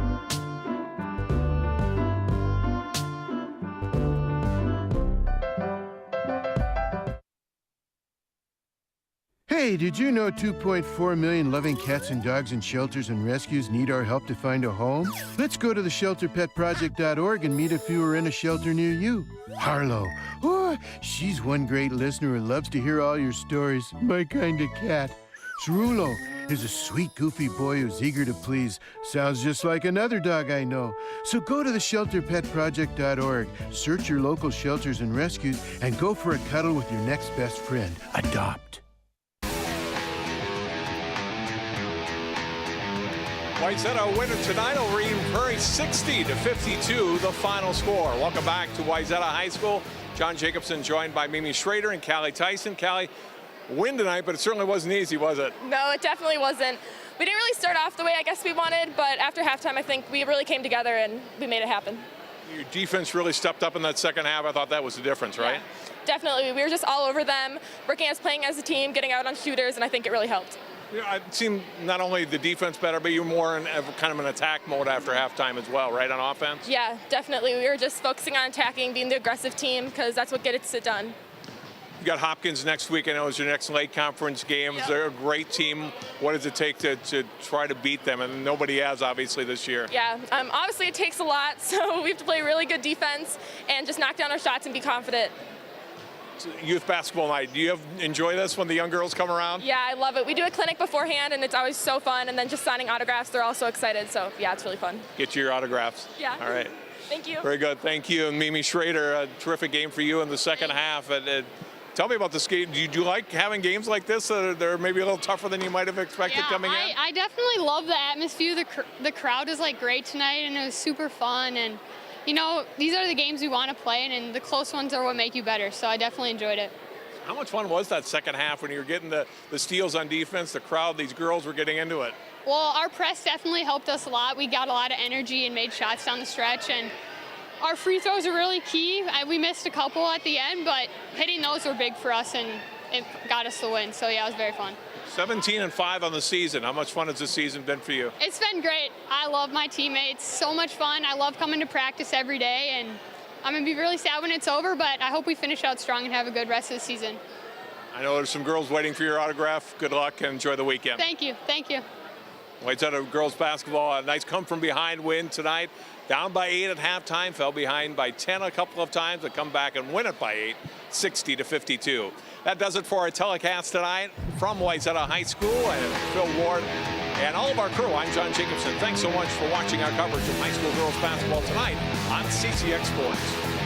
Hey, did you know 2.4 million loving cats and dogs in shelters and rescues need our help to find a home? Let's go to theshelterpetproject.org and meet if you are in a shelter near you. Harlow, oh, she's one great listener who loves to hear all your stories. My kind of cat. Cerulo is a sweet, goofy boy who's eager to please. Sounds just like another dog I know. So go to theshelterpetproject.org, search your local shelters and rescues, and go for a cuddle with your next best friend. Adopt. Wayzata winner tonight over Eden Prairie, 60-52, the final score. Welcome back to Wayzata High School. John Jacobson joined by Mimi Schrader and Callie Tyson. Callie, win tonight, but it certainly wasn't easy, was it? No, it definitely wasn't. We didn't really start off the way I guess we wanted, but after halftime, I think we really came together and we made it happen. Your defense really stepped up in that second half. I thought that was the difference, right? Yeah, definitely. We were just all over them, working as playing as a team, getting out on shooters, and I think it really helped. Yeah, it seemed not only the defense better, but you were more in kind of an attack mode after halftime as well, right, on offense? Yeah, definitely. We were just focusing on attacking, being the aggressive team, because that's what gets it done. You got Hopkins next week. I know it's your next late conference game. Yep. They're a great team. What does it take to try to beat them? And nobody has, obviously, this year. Yeah, obviously it takes a lot, so we have to play really good defense and just knock down our shots and be confident. Youth basketball night. Do you enjoy this when the young girls come around? Yeah, I love it. We do a clinic beforehand, and it's always so fun. And then just signing autographs, they're all so excited. So, yeah, it's really fun. Get you your autographs. Yeah. All right. Thank you. Very good. Thank you. And Mimi Schrader, a terrific game for you in the second half. Tell me about this game. Do you like having games like this? They're maybe a little tougher than you might have expected coming in? I definitely love the atmosphere. The crowd was great tonight, and it was super fun. And you know, these are the games we want to play in, and the close ones are what make you better. So I definitely enjoyed it. How much fun was that second half when you were getting the steals on defense, the crowd, these girls were getting into it? Well, our press definitely helped us a lot. We got a lot of energy and made shots down the stretch, and our free throws are really key. We missed a couple at the end, but hitting those were big for us, and it got us the win. So, yeah, it was very fun. 17-5 on the season. How much fun has this season been for you? It's been great. I love my teammates. So much fun. I love coming to practice every day, and I'm going to be really sad when it's over, but I hope we finish out strong and have a good rest of the season. I know there's some girls waiting for your autograph. Good luck and enjoy the weekend. Thank you. Thank you. Wayzata girls basketball, a nice come-from-behind win tonight. Down by 8 at halftime, fell behind by 10 a couple of times, but come back and win it by 8, 60-52. That does it for our telecast tonight from Wayzata High School and Phil Ward and all of our crew. I'm John Jacobson. Thanks so much for watching our coverage of high school girls basketball tonight on CCX Sports.